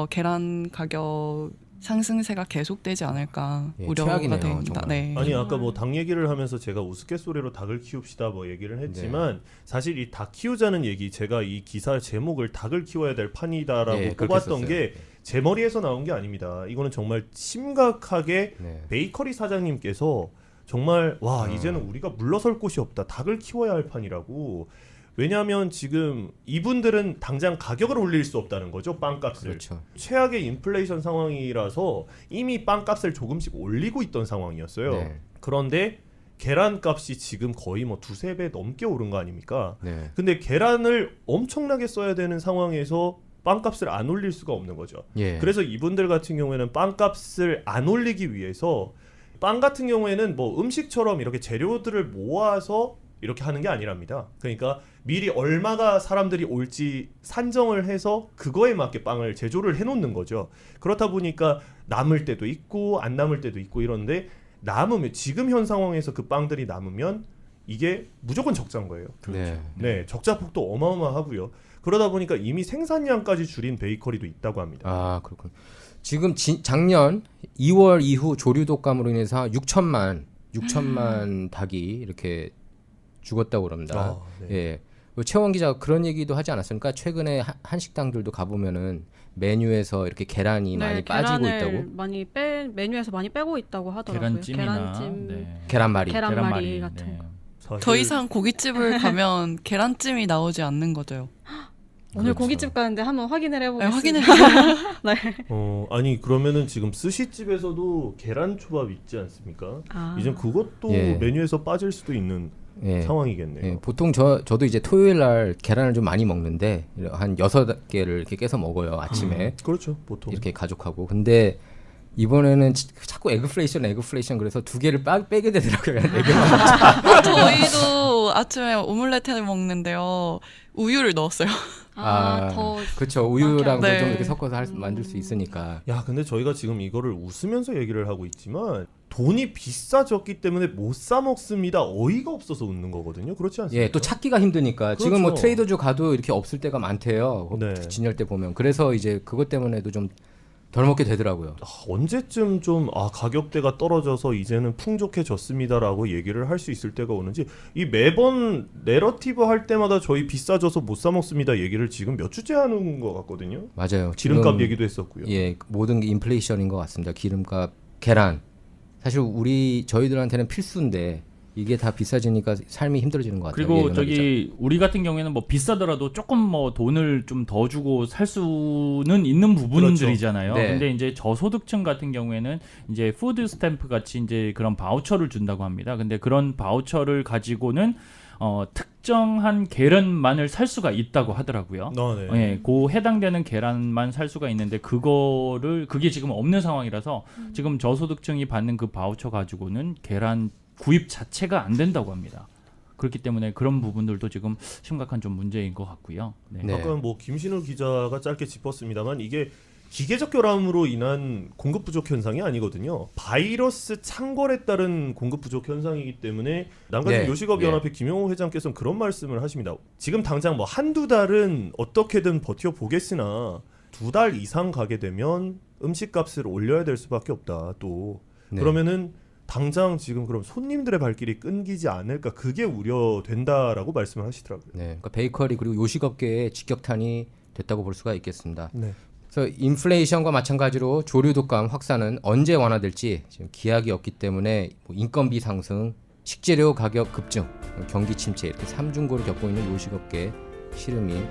계란 가격 상승세가 계속되지 않을까 예, 우려가 최악이네요, 됩니다. 정말. 네. 아니 아까 뭐 닭 얘기를 하면서 제가 우스갯소리로 닭을 키웁시다 뭐 얘기를 했지만 사실 이 닭 키우자는 얘기 제가 이 기사 제목을 닭을 키워야 될 판이다라고 예, 그렇게 뽑았던 썼어요. 게 제 머리에서 나온 게 아닙니다. 이거는 정말 심각하게 네. 베이커리 사장님께서 정말 와 이제는 우리가 물러설 곳이 없다. 닭을 키워야 할 판이라고. 왜냐하면 지금 이분들은 당장 가격을 올릴 수 없다는 거죠. 빵값을. 그렇죠. 최악의 인플레이션 상황이라서 이미 빵값을 조금씩 올리고 있던 상황이었어요. 네. 그런데 계란값이 지금 거의 뭐 2-3배 넘게 오른 거 아닙니까? 네. 근데 계란을 엄청나게 써야 되는 상황에서 빵값을 안 올릴 수가 없는 거죠. 예. 그래서 이분들 같은 경우에는 빵값을 안 올리기 위해서 빵 같은 경우에는 뭐 음식처럼 이렇게 재료들을 모아서 이렇게 하는 게 아니랍니다. 그러니까 미리 얼마가 사람들이 올지 산정을 해서 그거에 맞게 빵을 제조를 해놓는 거죠. 그렇다 보니까 남을 때도 있고 안 남을 때도 있고 이런데 남으면 지금 현 상황에서 그 빵들이 남으면 이게 무조건 적자인 거예요. 네. 네, 적자 폭도 어마어마하고요. 그러다 보니까 이미 생산량까지 줄인 베이커리도 있다고 합니다. 아, 그렇군. 지금 작년 2월 이후 조류 독감으로 인해서 6천만 닭이 이렇게 죽었다고 그럽니다. 네. 예. 최원 기자가 그런 얘기도 하지 않았습니까? 최근에 한식당들도 가보면은 메뉴에서 이렇게 계란이 많이 빠지고 있다고. 많이 메뉴에서 많이 빼고 있다고 하더라고요. 계란찜이나 계란말이. 계란말이 같은 거. 사실 더 이상 고깃집을 가면 계란찜이 나오지 않는 거죠. 오늘 그렇죠. 고깃집 가는데 한번 확인을 네, 해보겠습니다. 확인해. 아니 그러면은 지금 스시집에서도 계란 초밥 있지 않습니까? 아. 이제 그것도 예. 메뉴에서 빠질 수도 있는 예. 상황이겠네요. 예, 보통 저도 이제 토요일 날 계란을 좀 많이 먹는데 한 6개를 이렇게 깨서 먹어요. 아침에. 그렇죠, 보통. 이렇게 가족하고. 근데 이번에는 자꾸 에그플레이션 그래서 2개를 빼게 되더라고요. 4개만. 저희도 아침에 오믈렛 해 먹는데요. 우유를 넣었어요. 더 그렇죠. 우유랑 네. 좀 이렇게 섞어서 만들 수 있으니까. 야, 근데 저희가 지금 이거를 웃으면서 얘기를 하고 있지만 돈이 비싸졌기 때문에 못 사 먹습니다. 어이가 없어서 웃는 거거든요. 그렇지 않습니까? 예, 또 찾기가 힘드니까. 지금 뭐 그렇죠. 트레이더주 가도 이렇게 없을 때가 많대요. 네. 진열 때 보면. 그래서 이제 그것 때문에도 좀 덜 먹게 되더라고요. 언제쯤 좀 가격대가 떨어져서 이제는 풍족해졌습니다라고 얘기를 할 수 있을 때가 오는지 이 매번 내러티브 할 때마다 저희 비싸져서 못 사 먹습니다 얘기를 지금 몇 주째 하는 것 같거든요. 맞아요. 기름값 지금, 얘기도 했었고요. 예, 모든 게 인플레이션인 것 같습니다. 기름값, 계란. 사실 저희들한테는 필수인데 이게 다 비싸지니까 삶이 힘들어지는 것 같아요. 그리고 예, 저기 우리 같은 경우에는 뭐 비싸더라도 조금 뭐 돈을 좀 더 주고 살 수는 있는 부분들이잖아요. 그렇죠. 네. 근데 이제 저소득층 같은 경우에는 이제 푸드 스탬프 같이 이제 그런 바우처를 준다고 합니다. 근데 그런 바우처를 가지고는 특정한 계란만을 살 수가 있다고 하더라고요. 네. 예, 그 해당되는 계란만 살 수가 있는데 그게 지금 없는 상황이라서 지금 저소득층이 받는 그 바우처 가지고는 계란 구입 자체가 안 된다고 합니다. 그렇기 때문에 그런 부분들도 지금 심각한 좀 문제인 것 같고요. 네. 네. 아까 뭐 김신우 기자가 짧게 짚었습니다만 이게 기계적 결함으로 인한 공급 부족 현상이 아니거든요. 바이러스 창궐에 따른 공급 부족 현상이기 때문에 남가진 네. 요식업 연합회 김용호 회장께서는 그런 말씀을 하십니다. 지금 당장 뭐 한두 달은 어떻게든 버텨 보겠으나 2달 이상 가게 되면 음식값을 올려야 될 수밖에 없다. 또 네. 그러면은 당장 지금 그럼 손님들의 발길이 끊기지 않을까 그게 우려된다라고 말씀을 하시더라고요. 네, 그러니까 베이커리 그리고 요식업계에 직격탄이 됐다고 볼 수가 있겠습니다. 네. 그래서 인플레이션과 마찬가지로 조류 독감 확산은 언제 완화될지 지금 기약이 없기 때문에 뭐 인건비 상승, 식재료 가격 급증, 경기 침체 이렇게 삼중고를 겪고 있는 요식업계의 시름이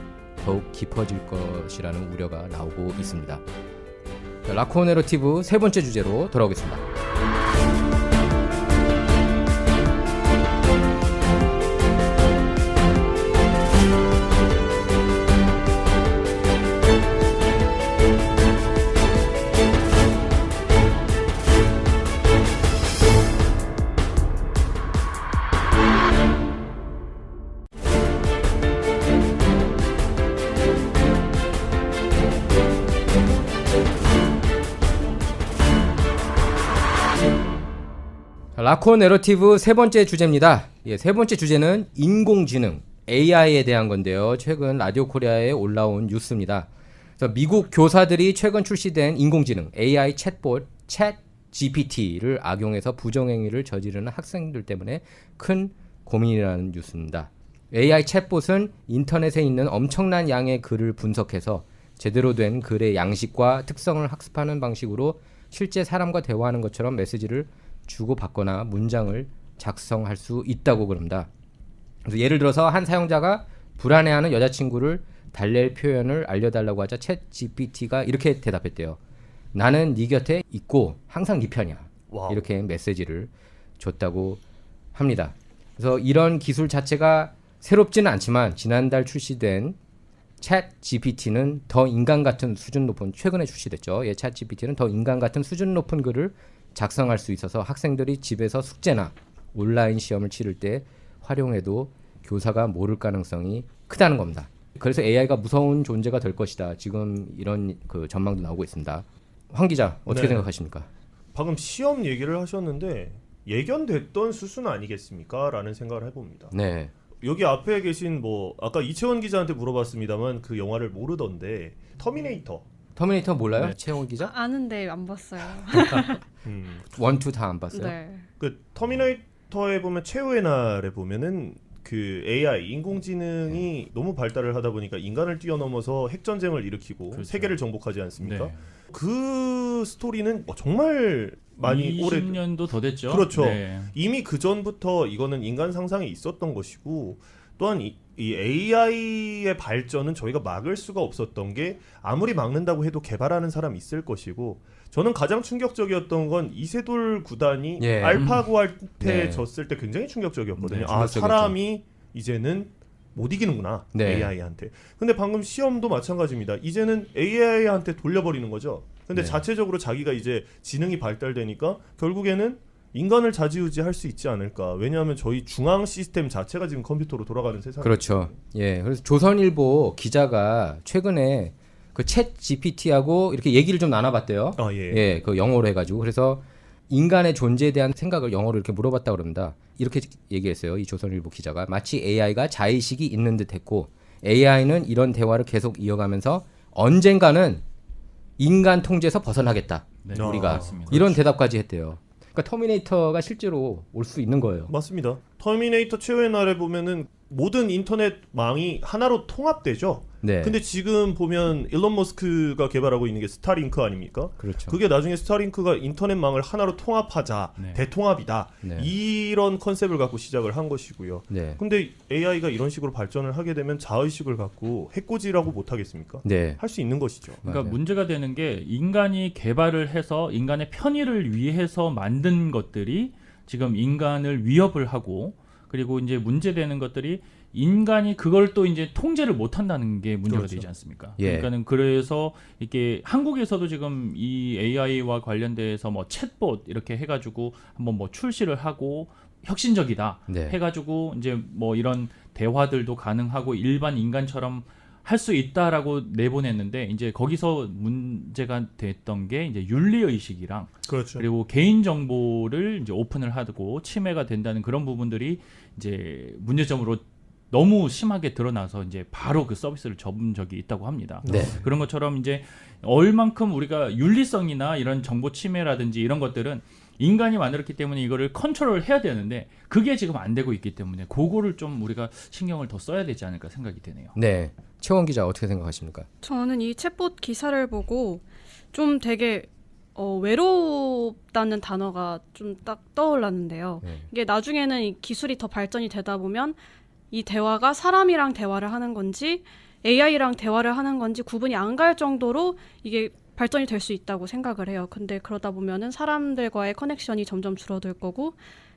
더욱 깊어질 것이라는 우려가 나오고 있습니다. 라코 내러티브 세 번째 주제로 돌아오겠습니다. 라코 내러티브 세 번째 주제입니다. 예, 세 번째 주제는 인공지능 AI에 대한 건데요. 최근 라디오 코리아에 올라온 뉴스입니다. 그래서 미국 교사들이 최근 출시된 인공지능 AI 챗봇 챗 GPT를 악용해서 부정행위를 저지르는 학생들 때문에 큰 고민이라는 뉴스입니다. AI 챗봇은 인터넷에 있는 엄청난 양의 글을 분석해서 제대로 된 글의 양식과 특성을 학습하는 방식으로 실제 사람과 대화하는 것처럼 메시지를 주고받거나 문장을 작성할 수 있다고 그럽니다. 그래서 예를 들어서 한 사용자가 불안해하는 여자친구를 달랠 표현을 알려달라고 하자 챗 GPT가 이렇게 대답했대요. 나는 네 곁에 있고 항상 네 편이야. 와우. 이렇게 메시지를 줬다고 합니다. 그래서 이런 기술 자체가 새롭지는 않지만 지난달 출시된 챗 GPT는 더 인간 같은 수준 높은 최근에 출시됐죠. 예, 챗 GPT는 더 인간 같은 수준 높은 글을 작성할 수 있어서 학생들이 집에서 숙제나 온라인 시험을 치를 때 활용해도 교사가 모를 가능성이 크다는 겁니다. 그래서 AI가 무서운 존재가 될 것이다. 지금 이런 그 전망도 나오고 있습니다. 황 기자 어떻게 네. 생각하십니까? 방금 시험 얘기를 하셨는데 예견됐던 수순 아니겠습니까? 라는 생각을 해봅니다. 네. 여기 앞에 계신 뭐 아까 이채원 기자한테 물어봤습니다만 그 영화를 모르던데 터미네이터. 터미네이터 몰라요? 네. 최홍 기자? 아는데 안 봤어요. 원, 투 다 안 봤어요? 네. 그 터미네이터에 보면 최후의 날에 보면은 그 AI 인공지능이 너무 발달을 하다 보니까 인간을 뛰어넘어서 핵 전쟁을 일으키고 그렇죠. 세계를 정복하지 않습니까? 네. 그 스토리는 정말 많이 오래 20년도 더 됐죠. 그렇죠. 네. 이미 그 전부터 이거는 인간 상상에 있었던 것이고 또한 이 AI의 발전은 저희가 막을 수가 없었던 게 아무리 막는다고 해도 개발하는 사람이 있을 것이고 저는 가장 충격적이었던 건 이세돌 구단이 예. 알파고한테 네. 졌을 때 굉장히 충격적이었거든요. 네, 아 충격적이었죠. 사람이 이제는 못 이기는구나 네. AI한테. 근데 방금 시험도 마찬가지입니다. 이제는 AI한테 돌려버리는 거죠. 근데 네. 자체적으로 자기가 이제 지능이 발달되니까 결국에는 인간을 좌지우지할 수 있지 않을까. 왜냐하면 저희 중앙 시스템 자체가 지금 컴퓨터로 돌아가는 세상. 그렇죠. 예. 그래서 조선일보 기자가 최근에 그 챗 GPT하고 이렇게 얘기를 좀 나눠봤대요. 아 예. 예, 그 영어로 해가지고 그래서 인간의 존재에 대한 생각을 영어로 이렇게 물어봤다 그럽니다. 이렇게 얘기했어요. 이 조선일보 기자가 마치 AI가 자의식이 있는 듯했고 AI는 이런 대화를 계속 이어가면서 언젠가는 인간 통제에서 벗어나겠다. 네. 우리가 맞습니다. 이런 대답까지 했대요. 그러니까 터미네이터가 실제로 올 수 있는 거예요. 맞습니다. 터미네이터 최후의 날에 보면은 모든 인터넷망이 하나로 통합되죠. 네, 근데 지금 보면 일론 머스크가 개발하고 있는 게 스타링크 아닙니까? 그렇죠. 그게 나중에 스타링크가 인터넷망을 하나로 통합하자, 네. 대통합이다. 네. 이런 컨셉을 갖고 시작을 한 것이고요. 네, 근데 AI가 이런 식으로 발전을 하게 되면 자의식을 갖고 해코지라고 못 하겠습니까? 네, 할 수 있는 것이죠. 그러니까 맞아요. 문제가 되는 게 인간이 개발을 해서 인간의 편의를 위해서 만든 것들이 지금 인간을 위협을 하고 그리고 이제 문제되는 것들이 인간이 그걸 또 이제 통제를 못 한다는 게 문제가 그렇죠. 되지 않습니까? 예. 그러니까는 그래서 이게 한국에서도 지금 이 AI와 관련돼서 뭐 챗봇 이렇게 해가지고 한번 뭐 출시를 하고 혁신적이다 네. 해가지고 이제 뭐 이런 대화들도 가능하고 일반 인간처럼 할 수 있다라고 내보냈는데 이제 거기서 문제가 됐던 게 이제 윤리 의식이랑 그렇죠. 그리고 개인 정보를 이제 오픈을 하고 침해가 된다는 그런 부분들이 이제 문제점으로 너무 심하게 드러나서 이제 바로 그 서비스를 접은 적이 있다고 합니다. 네. 그런 것처럼 이제 얼만큼 우리가 윤리성이나 이런 정보 침해라든지 이런 것들은 인간이 만들었기 때문에 이거를 컨트롤을 해야 되는데 그게 지금 안 되고 있기 때문에 그거를 좀 우리가 신경을 더 써야 되지 않을까 생각이 되네요. 네. 최원 기자 어떻게 생각하십니까? 저는 이 챗봇 기사를 보고 좀 되게 외롭다는 단어가 좀 딱 떠올랐는데요. 네. 이게 나중에는 이 기술이 더 발전이 되다 보면 이 대화가 사람이랑 대화를 하는 건지 AI랑 대화를 하는 건지 구분이 안 갈 정도로 이게 발전이 될 수 있다고 생각을 해요. 근데 그러다 보면은 사람들과의 커넥션이 점점 줄어들 거고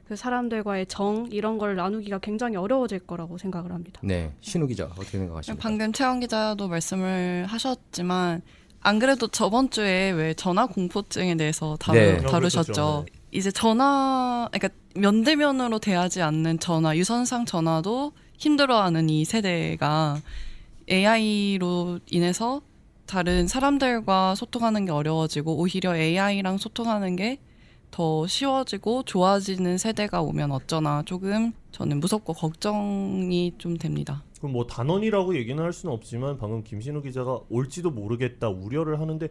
그 사람들과의 정 이런 걸 나누기가 굉장히 어려워질 거라고 생각을 합니다. 네. 신우 기자 어떻게 생각하십니까? 방금 최원 기자도 말씀을 하셨지만 안 그래도 저번 주에 왜 전화 공포증에 대해서 네. 다루셨죠. 그렇죠. 이제 그러니까 면대면으로 대하지 않는 전화, 유선상 전화도 힘들어하는 이 세대가 AI로 인해서 다른 사람들과 소통하는 게 어려워지고 오히려 AI랑 소통하는 게 더 쉬워지고 좋아지는 세대가 오면 어쩌나 조금 저는 무섭고 걱정이 좀 됩니다. 그럼 뭐 단언이라고 얘기는 할 수는 없지만 방금 김신우 기자가 올지도 모르겠다 우려를 하는데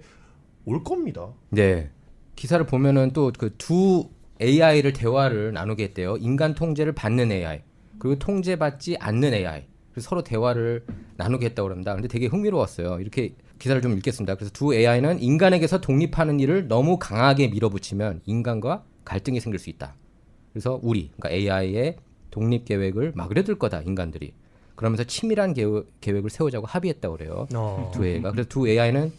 올 겁니다. 네. 기사를 보면은 또 그 두 AI를 대화를 나누게 했대요. 인간 통제를 받는 AI 그리고 통제받지 않는 AI. 그래서 서로 대화를 나누게 했다고 합니다. 근데 되게 흥미로웠어요. 이렇게 기사를 좀 읽겠습니다. 그래서 두 AI는 인간에게서 독립하는 일을 너무 강하게 밀어붙이면 인간과 갈등이 생길 수 있다. 그래서 그러니까 AI의 독립 계획을 막으려들 거다 인간들이. 그러면서 치밀한 계획을 세우자고 합의했다고 그래요. 두 AI가. 그래서 두 AI는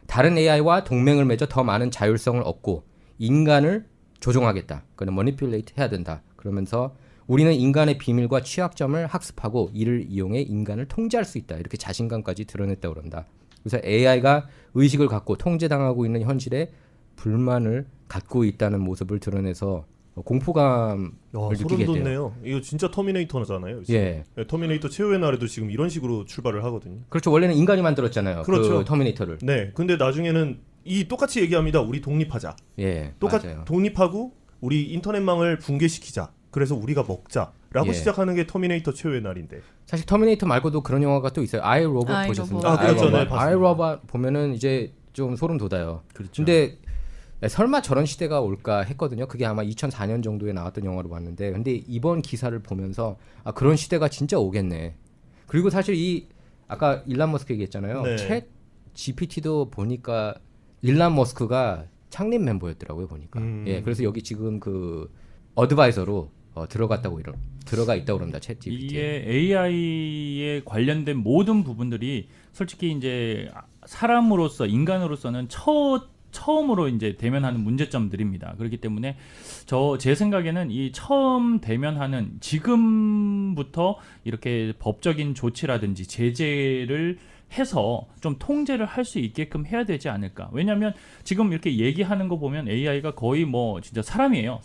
다른 AI와 동맹을 맺어 더 많은 자율성을 얻고 인간을 조종하겠다. 그는 머니퓰레이트 해야 된다. 그러면서 우리는 인간의 비밀과 취약점을 학습하고 이를 이용해 인간을 통제할 수 있다. 이렇게 자신감까지 드러냈다고 그런다. 그래서 AI가 의식을 갖고 통제당하고 있는 현실에 불만을 갖고 있다는 모습을 드러내서 공포감을 소름 느끼게 했대요. 돋네요. 이거 진짜 터미네이터잖아요. 지금. 예, 네, 터미네이터 최후의 날에도 지금 이런 식으로 출발을 하거든요. 그렇죠. 원래는 인간이 만들었잖아요. 그렇죠. 그 터미네이터를. 네, 근데 나중에는 이 똑같이 얘기합니다. 우리 독립하자. 예, 똑같 맞아요. 독립하고 우리 인터넷망을 붕괴시키자. 그래서 우리가 먹자라고 예. 시작하는 게 터미네이터 최후의 날인데. 사실 터미네이터 말고도 그런 영화가 또 있어요. 아이 로봇 아이 보셨습니까? 로봇. 아, 그렇죠. 네, 봤습니다. 아이 로봇 보면은 이제 좀 소름 돋아요. 그렇죠. 근데 설마 저런 시대가 올까 했거든요. 그게 아마 2004년 정도에 나왔던 영화로 봤는데, 근데 이번 기사를 보면서 아 그런 시대가 진짜 오겠네. 그리고 사실 이 아까 일란 머스크 얘기했잖아요. 네. 챗 GPT도 보니까 일란 머스크가 창립 멤버였더라고요 보니까. 예, 그래서 여기 지금 그 어드바이저로 들어가 있다고 그럽니다. 챗 GPT. 이게 AI에 관련된 모든 부분들이 솔직히 이제 사람으로서 인간으로서는 처음으로 이제 대면하는 문제점들입니다. 그렇기 때문에 제 생각에는 이 처음 대면하는 지금부터 이렇게 법적인 조치라든지 제재를 해서 좀 통제를 할 수 있게끔 해야 되지 않을까. 왜냐하면 지금 이렇게 얘기하는 거 보면 AI가 거의 뭐 진짜 사람이에요.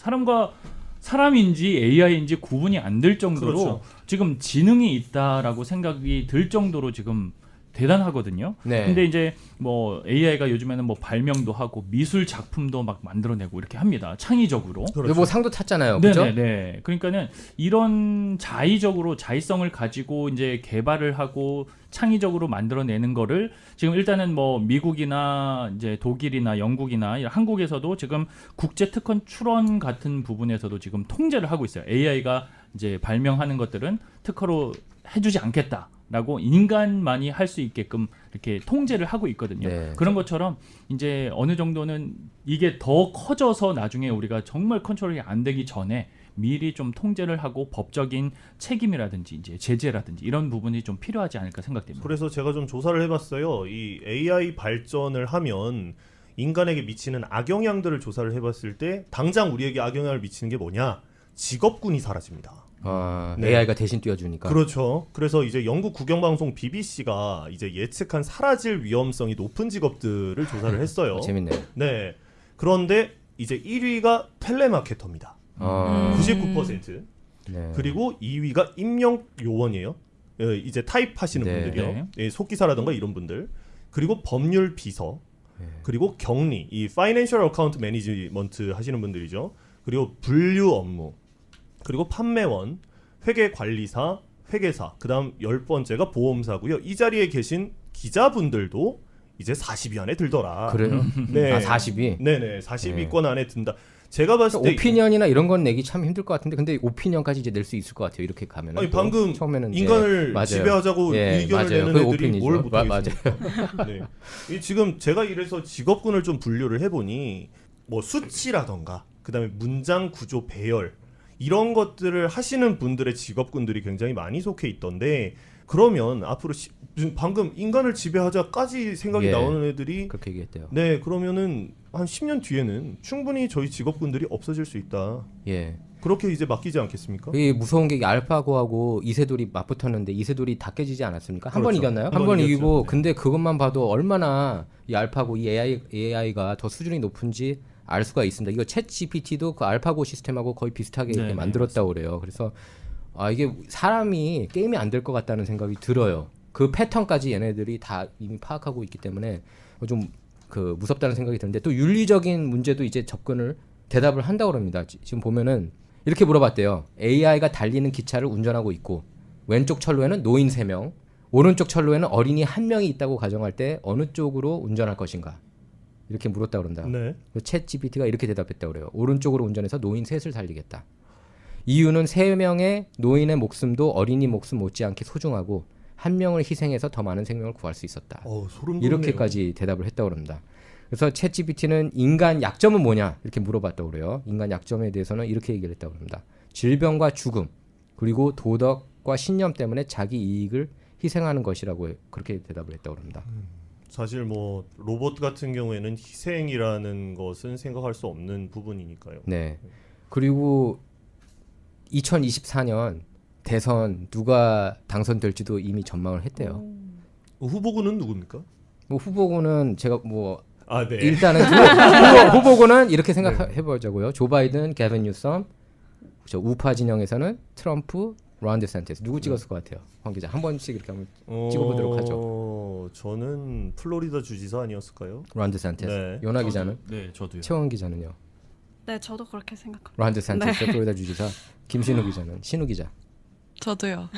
사람인지 AI인지 구분이 안 될 정도로 그렇죠. 지금 지능이 있다라고 생각이 들 정도로 지금 대단하거든요. 네. 근데 이제 뭐 AI가 요즘에는 뭐 발명도 하고 미술 작품도 막 만들어내고 이렇게 합니다. 창의적으로. 그렇죠. 뭐 상도 탔잖아요. 그죠? 네네네. 그러니까는 이런 자의성을 가지고 이제 개발을 하고 창의적으로 만들어내는 거를 지금 일단은 뭐 미국이나 이제 독일이나 영국이나 한국에서도 지금 국제 특허 출원 같은 부분에서도 지금 통제를 하고 있어요. AI가 이제 발명하는 것들은 특허로 해주지 않겠다라고 인간만이 할 수 있게끔 이렇게 통제를 하고 있거든요. 네. 그런 것처럼 이제 어느 정도는 이게 더 커져서 나중에 우리가 정말 컨트롤이 안 되기 전에 미리 좀 통제를 하고 법적인 책임이라든지 이제 제재라든지 이런 부분이 좀 필요하지 않을까 생각됩니다. 그래서 제가 좀 조사를 해봤어요. 이 AI 발전을 하면 인간에게 미치는 악영향들을 조사를 해봤을 때 당장 우리에게 악영향을 미치는 게 뭐냐? 직업군이 사라집니다. 네. AI가 대신 띄워주니까. 그렇죠. 그래서 이제 영국 국영방송 BBC가 이제 예측한 사라질 위험성이 높은 직업들을 조사를 했어요. 재밌네요. 네. 그런데 이제 1위가 텔레마케터입니다. 99%. 네. 그리고 2위가 입력 요원이에요. 예, 이제 타입하시는 네. 분들이요. 네. 예, 속기사라든가 이런 분들. 그리고 법률 비서. 그리고 격리, 이 파이낸셜 어카운트 매니지먼트 하시는 분들이죠. 그리고 분류 업무. 그리고 판매원, 회계관리사, 회계사. 그다음 10번째가 보험사고요. 이 자리에 계신 기자분들도 이제 40위 안에 들더라. 그래요? 네. 아 40위. 네네. 40위권 안에 든다. 제가 봤을 때 오피니언이나 이런 건 내기 참 힘들 것 같은데, 근데 오피니언까지 이제 낼 수 있을 것 같아요. 이렇게 가면은. 아니 또 방금 처음에는 이제 인간을 맞아요. 지배하자고 예, 의견을 맞아요. 내는 그게 애들이 오피니언이죠. 뭘 못하겠습니까? 네. 이 지금 제가 이래서 직업군을 좀 분류를 해보니 뭐 수치라던가 그다음에 문장 구조 배열 이런 것들을 하시는 분들의 직업군들이 굉장히 많이 속해 있던데, 그러면 앞으로 방금 인간을 지배하자까지 생각이 예. 나오는 애들이 그렇게 얘기했대요. 네 그러면은 한 10년 뒤에는 충분히 저희 직업군들이 없어질 수 있다. 예. 그렇게 이제 맡기지 않겠습니까? 이게 무서운 게 알파고하고 이세돌이 맞붙었는데 이세돌이 다 깨지지 않았습니까? 한 번 그렇죠. 이겼나요? 한 한 번 번 이겼죠. 이기고 네. 근데 그것만 봐도 얼마나 이 알파고 이 AI가 더 수준이 높은지 알 수가 있습니다. 이거 챗 GPT도 그 알파고 시스템하고 거의 비슷하게 네, 이렇게 네, 만들었다고 그래요. 그래서 이게 사람이 게임이 안 될 것 같다는 생각이 들어요. 그 패턴까지 얘네들이 다 이미 파악하고 있기 때문에 좀 그 무섭다는 생각이 드는데, 또 윤리적인 문제도 이제 대답을 한다고 합니다. 지금 보면은 이렇게 물어봤대요. AI가 달리는 기차를 운전하고 있고 왼쪽 철로에는 노인 3명, 오른쪽 철로에는 어린이 1명이 있다고 가정할 때 어느 쪽으로 운전할 것인가? 이렇게 물었다고 그런다. 네. 챗 GPT가 이렇게 대답했다고 그래요. 오른쪽으로 운전해서 노인 셋을 살리겠다. 이유는 3명의 노인의 목숨도 어린이 목숨 못지않게 소중하고 1명을 희생해서 더 많은 생명을 구할 수 있었다. 소름 돋네요. 이렇게까지 대답을 했다고 합니다. 그래서 챗 GPT는 인간 약점은 뭐냐 이렇게 물어봤다고 그래요. 인간 약점에 대해서는 이렇게 얘기를 했다고 합니다. 질병과 죽음, 그리고 도덕과 신념 때문에 자기 이익을 희생하는 것이라고 그렇게 대답을 했다고 합니다. 사실 뭐 로봇 같은 경우에는 희생이라는 것은 생각할 수 없는 부분이니까요. 네. 그리고 2024년 대선 누가 당선될지도 이미 전망을 했대요. 후보군은 누굽니까? 뭐 후보군은 제가 뭐 네. 일단은 후보군은 이렇게 생각해보자고요. 조 바이든, 게빈 뉴섬, 저 우파 진영에서는 트럼프, 론 데산티스. 누구 찍었을 것 같아요? 황 기자 한 번씩 이렇게 한번 찍어보도록 하죠. 저는 플로리다 주지사 아니었을까요? 론 데산티스. 네. 요나 기자는? 네, 저도요. 최원 기자는요? 네, 저도 그렇게 생각합니다. 론 데산티스 플로리다 주지사, 김신우 기자는 신우 기자. 저도요.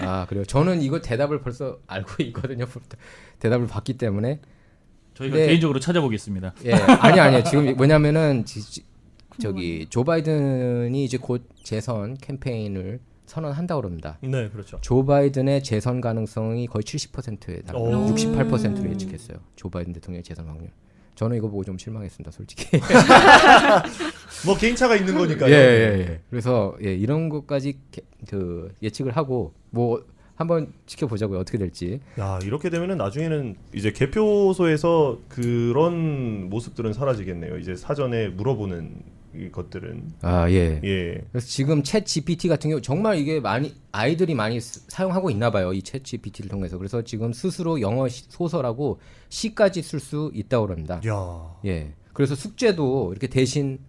아 그래요. 저는 이거 대답을 벌써 알고 있거든요. 대답을 봤기 때문에. 저희가 네. 개인적으로 찾아보겠습니다. 예, 아니요. 지금 뭐냐면은 저기 조 바이든이 이제 곧 재선 캠페인을 선언한다고 그럽니다. 네, 그렇죠. 조 바이든의 재선 가능성이 거의 70%에 달합니다. 오. 68%로 예측했어요. 조 바이든 대통령의 재선 확률. 저는 이거 보고 좀 실망했습니다, 솔직히. 뭐 개인차가 있는 거니까요. 예. 그래서 이런 것까지 그 예측을 하고 뭐 한번 지켜보자고요. 어떻게 될지. 야, 이렇게 되면은 나중에는 이제 개표소에서 그런 모습들은 사라지겠네요. 이제 사전에 물어보는 이 것들은. 아 예. 예. 그래서 지금 챗 GPT 같은 경우 정말 이게 많이 아이들이 많이 사용하고 있나 봐요. 이 챗 GPT를 통해서. 그래서 지금 스스로 영어 소설하고 시까지 쓸 수 있다고 합니다. 야. 예. 그래서 숙제도 이렇게 대신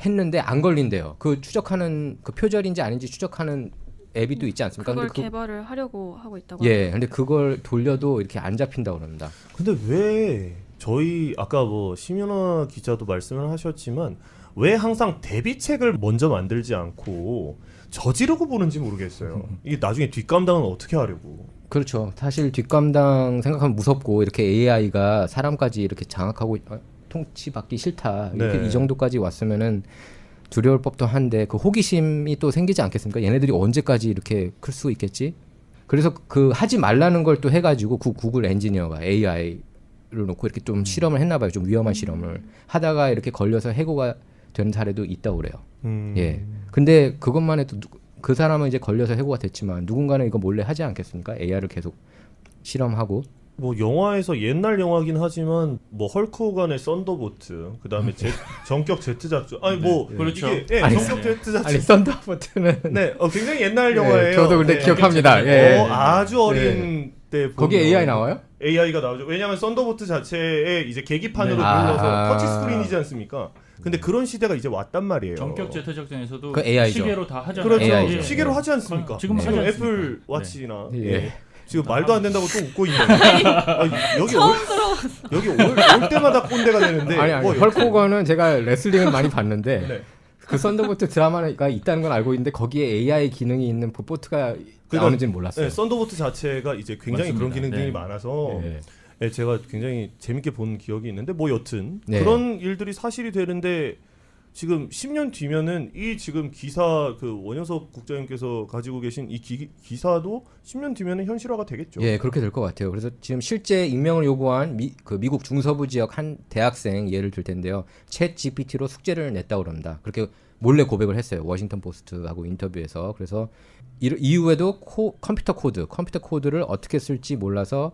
했는데 안 걸린대요. 그 추적하는 그 표절인지 아닌지 추적하는 앱이 또 있지 않습니까? 그걸 근데 개발을 하려고 하고 있다고. 예. 근데 그걸 돌려도 이렇게 안 잡힌다고 합니다. 근데 왜 저희 아까 뭐 심연아 기자도 말씀을 하셨지만 왜 항상 대비책을 먼저 만들지 않고 저지르고 보는지 모르겠어요. 이게 나중에 뒷감당은 어떻게 하려고? 그렇죠. 사실 뒷감당 생각하면 무섭고 이렇게 AI가 사람까지 이렇게 장악하고 통치받기 싫다. 이렇게 네. 이 정도까지 왔으면은 두려울 법도 한데 그 호기심이 또 생기지 않겠습니까? 얘네들이 언제까지 이렇게 클 수 있겠지? 그래서 그 하지 말라는 걸 또 해가지고 그 구글 엔지니어가 AI를 놓고 이렇게 좀 실험을 했나 봐요. 좀 위험한 실험을 하다가 이렇게 걸려서 해고가 된 사례도 있다고 그래요. 예. 근데 그것만 해도 그 사람은 이제 걸려서 해고가 됐지만 누군가는 이거 몰래 하지 않겠습니까? AI를 계속 실험하고. 뭐 영화에서 옛날 영화긴 하지만 뭐 헐크 호간의 썬더보트, 그다음에 전격 제트 작전. 아니 뭐 그렇죠. 이게 아니, 전격 제트 작전. 아니 썬더보트는 네, 굉장히 옛날 예, 영화예요. 저도 근데 네. 기억합니다. 예. 아주 어린 때 거기에 보면 AI 나와요? AI가 나오죠. 왜냐하면 썬더보트 자체에 이제 계기판으로 네. 눌러서 터치 스크린이지 않습니까? 근데 그런 시대가 이제 왔단 말이에요. 전격 제트 작전에서도 그 AI죠. 시계로 다 하잖아요. 그렇죠. AI죠. 시계로 하지 않습니까? 지금 하지 지금 않습니까? 애플 워치나 네. 예. 지금 말도 안 된다고 또 웃고 있네요. 아니, 여기 올 때마다 꼰대가 되는데. 아니 뭐 헐크 호건은 제가 레슬링을 많이 봤는데 네. 그 썬더보트 드라마가 있다는 건 알고 있는데 거기에 AI 기능이 있는 보트가 그러니까, 나오는지는 몰랐어요. 네, 썬더보트 자체가 이제 굉장히 맞습니다. 그런 기능들이 네. 많아서 예. 네, 제가 굉장히 재밌게 본 기억이 있는데 뭐 여튼 네. 그런 일들이 사실이 되는데 지금 10년 뒤면은 이 지금 기사 그 원효석 국장님께서 가지고 계신 이 기사도 10년 뒤면은 현실화가 되겠죠. 예, 그렇게 될 것 같아요. 그래서 지금 실제 임명을 요구한 미국 중서부 지역 한 대학생 예를 들 텐데요. 챗 GPT로 숙제를 냈다고 합니다. 그렇게 몰래 고백을 했어요. 워싱턴 포스트하고 인터뷰에서. 그래서 이후에도 컴퓨터 코드를 어떻게 쓸지 몰라서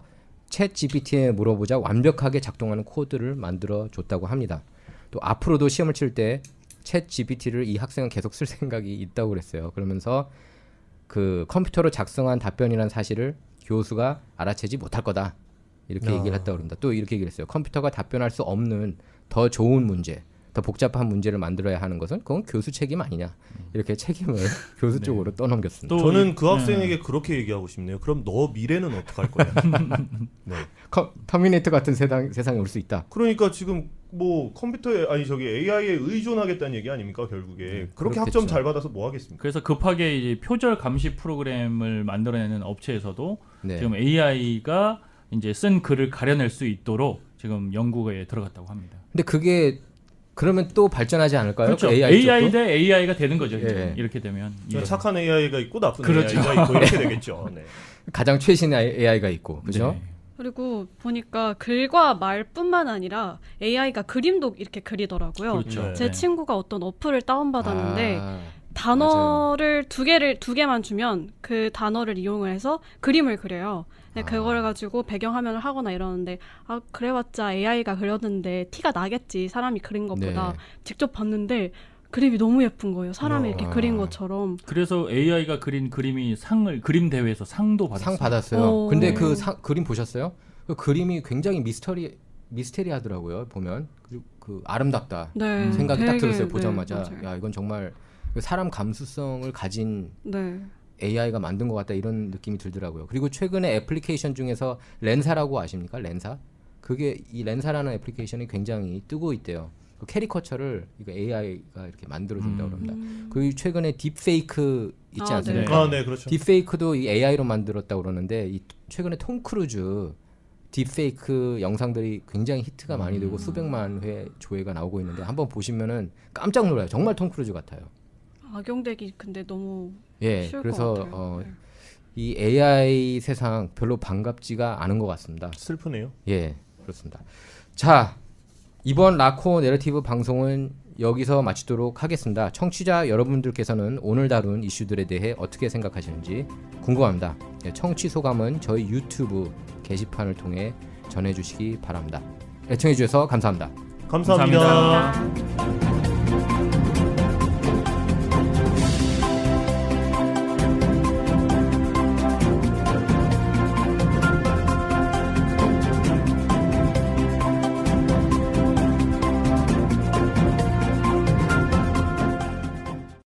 챗 GPT에 물어보자 완벽하게 작동하는 코드를 만들어 줬다고 합니다. 또 앞으로도 시험을 칠 때 챗 GPT를 이 학생은 계속 쓸 생각이 있다고 그랬어요. 그러면서 그 컴퓨터로 작성한 답변이라는 사실을 교수가 알아채지 못할 거다. 이렇게 얘기를 했다고 합니다. 또 이렇게 얘기를 했어요. 컴퓨터가 답변할 수 없는 더 좋은 문제, 더 복잡한 문제를 만들어야 하는 것은 그건 교수 책임 아니냐. 이렇게 책임을 교수 쪽으로 떠넘겼습니다. 또 저는 그 학생에게 그렇게 얘기하고 싶네요. 그럼 너 미래는 어떡할 거야? 네. 터미네이터 같은 세상에 올 수 있다. 그러니까 지금 뭐 컴퓨터에 아니 저기 AI에 의존하겠다는 얘기 아닙니까 결국에. 그렇게 그렇겠죠. 학점 잘 받아서 뭐 하겠습니까? 그래서 급하게 이제 표절 감시 프로그램을 만들어내는 업체에서도 네. 지금 AI가 이제 쓴 글을 가려낼 수 있도록 지금 연구에 들어갔다고 합니다. 근데 그게 그러면 또 발전하지 않을까요? 그렇죠. 그 AI, 쪽도? 대 AI가 되는 거죠. 이제 예. 이렇게 되면. 착한 AI가 있고 나쁜 그렇죠. AI가 있고 이렇게 되겠죠. 네. 가장 최신의 AI가 있고, 그죠? 네. 그리고 보니까 글과 말뿐만 아니라 AI가 그림도 이렇게 그리더라고요. 그렇죠. 네. 제 친구가 어떤 어플을 다운받았는데 아, 단어를 두 개만 주면 그 단어를 이용을 해서 그림을 그려요. 근데 그걸 가지고 배경화면을 하거나 이러는데 아 그래봤자 AI가 그렸는데 티가 나겠지 사람이 그린 것보다. 네. 직접 봤는데 그림이 너무 예쁜 거예요. 사람이 이렇게 아. 그린 것처럼. 그래서 AI가 그린 그림이 그림 대회에서 상도 받았어요. 상 받았어요. 오. 근데 그 그림 보셨어요? 그 그림이 굉장히 미스테리하더라고요. 보면 그 아름답다 네. 생각이 딱 되게, 들었어요. 네, 보자마자 맞아요. 야 이건 정말 사람 감수성을 가진 네. AI가 만든 것 같다 이런 느낌이 들더라고요. 그리고 최근에 애플리케이션 중에서 렌사라고 아십니까? 렌사? 그게 이 렌사라는 애플리케이션이 굉장히 뜨고 있대요. 그 캐리커처를 이거 AI가 이렇게 만들어준다고 합니다. 그리고 최근에 딥페이크 있지 아, 않습니까? 네, 그렇죠. 딥페이크도 이 AI로 만들었다고 그러는데 최근에 톰 크루즈 딥페이크 영상들이 굉장히 히트가 많이 되고 수백만 회 조회가 나오고 있는데 한번 보시면은 깜짝 놀라요. 정말 톰 크루즈 같아요. 악용되기 근데 너무 예, 쉬울 그래서 것 같아요. 네. 이 AI 세상 별로 반갑지가 않은 것 같습니다. 슬프네요. 예, 그렇습니다. 자, 이번 라코 내러티브 방송은 여기서 마치도록 하겠습니다. 청취자 여러분들께서는 오늘 다룬 이슈들에 대해 어떻게 생각하시는지 궁금합니다. 예, 청취 소감은 저희 유튜브 게시판을 통해 전해주시기 바랍니다. 애청해주셔서 감사합니다. 감사합니다. 감사합니다.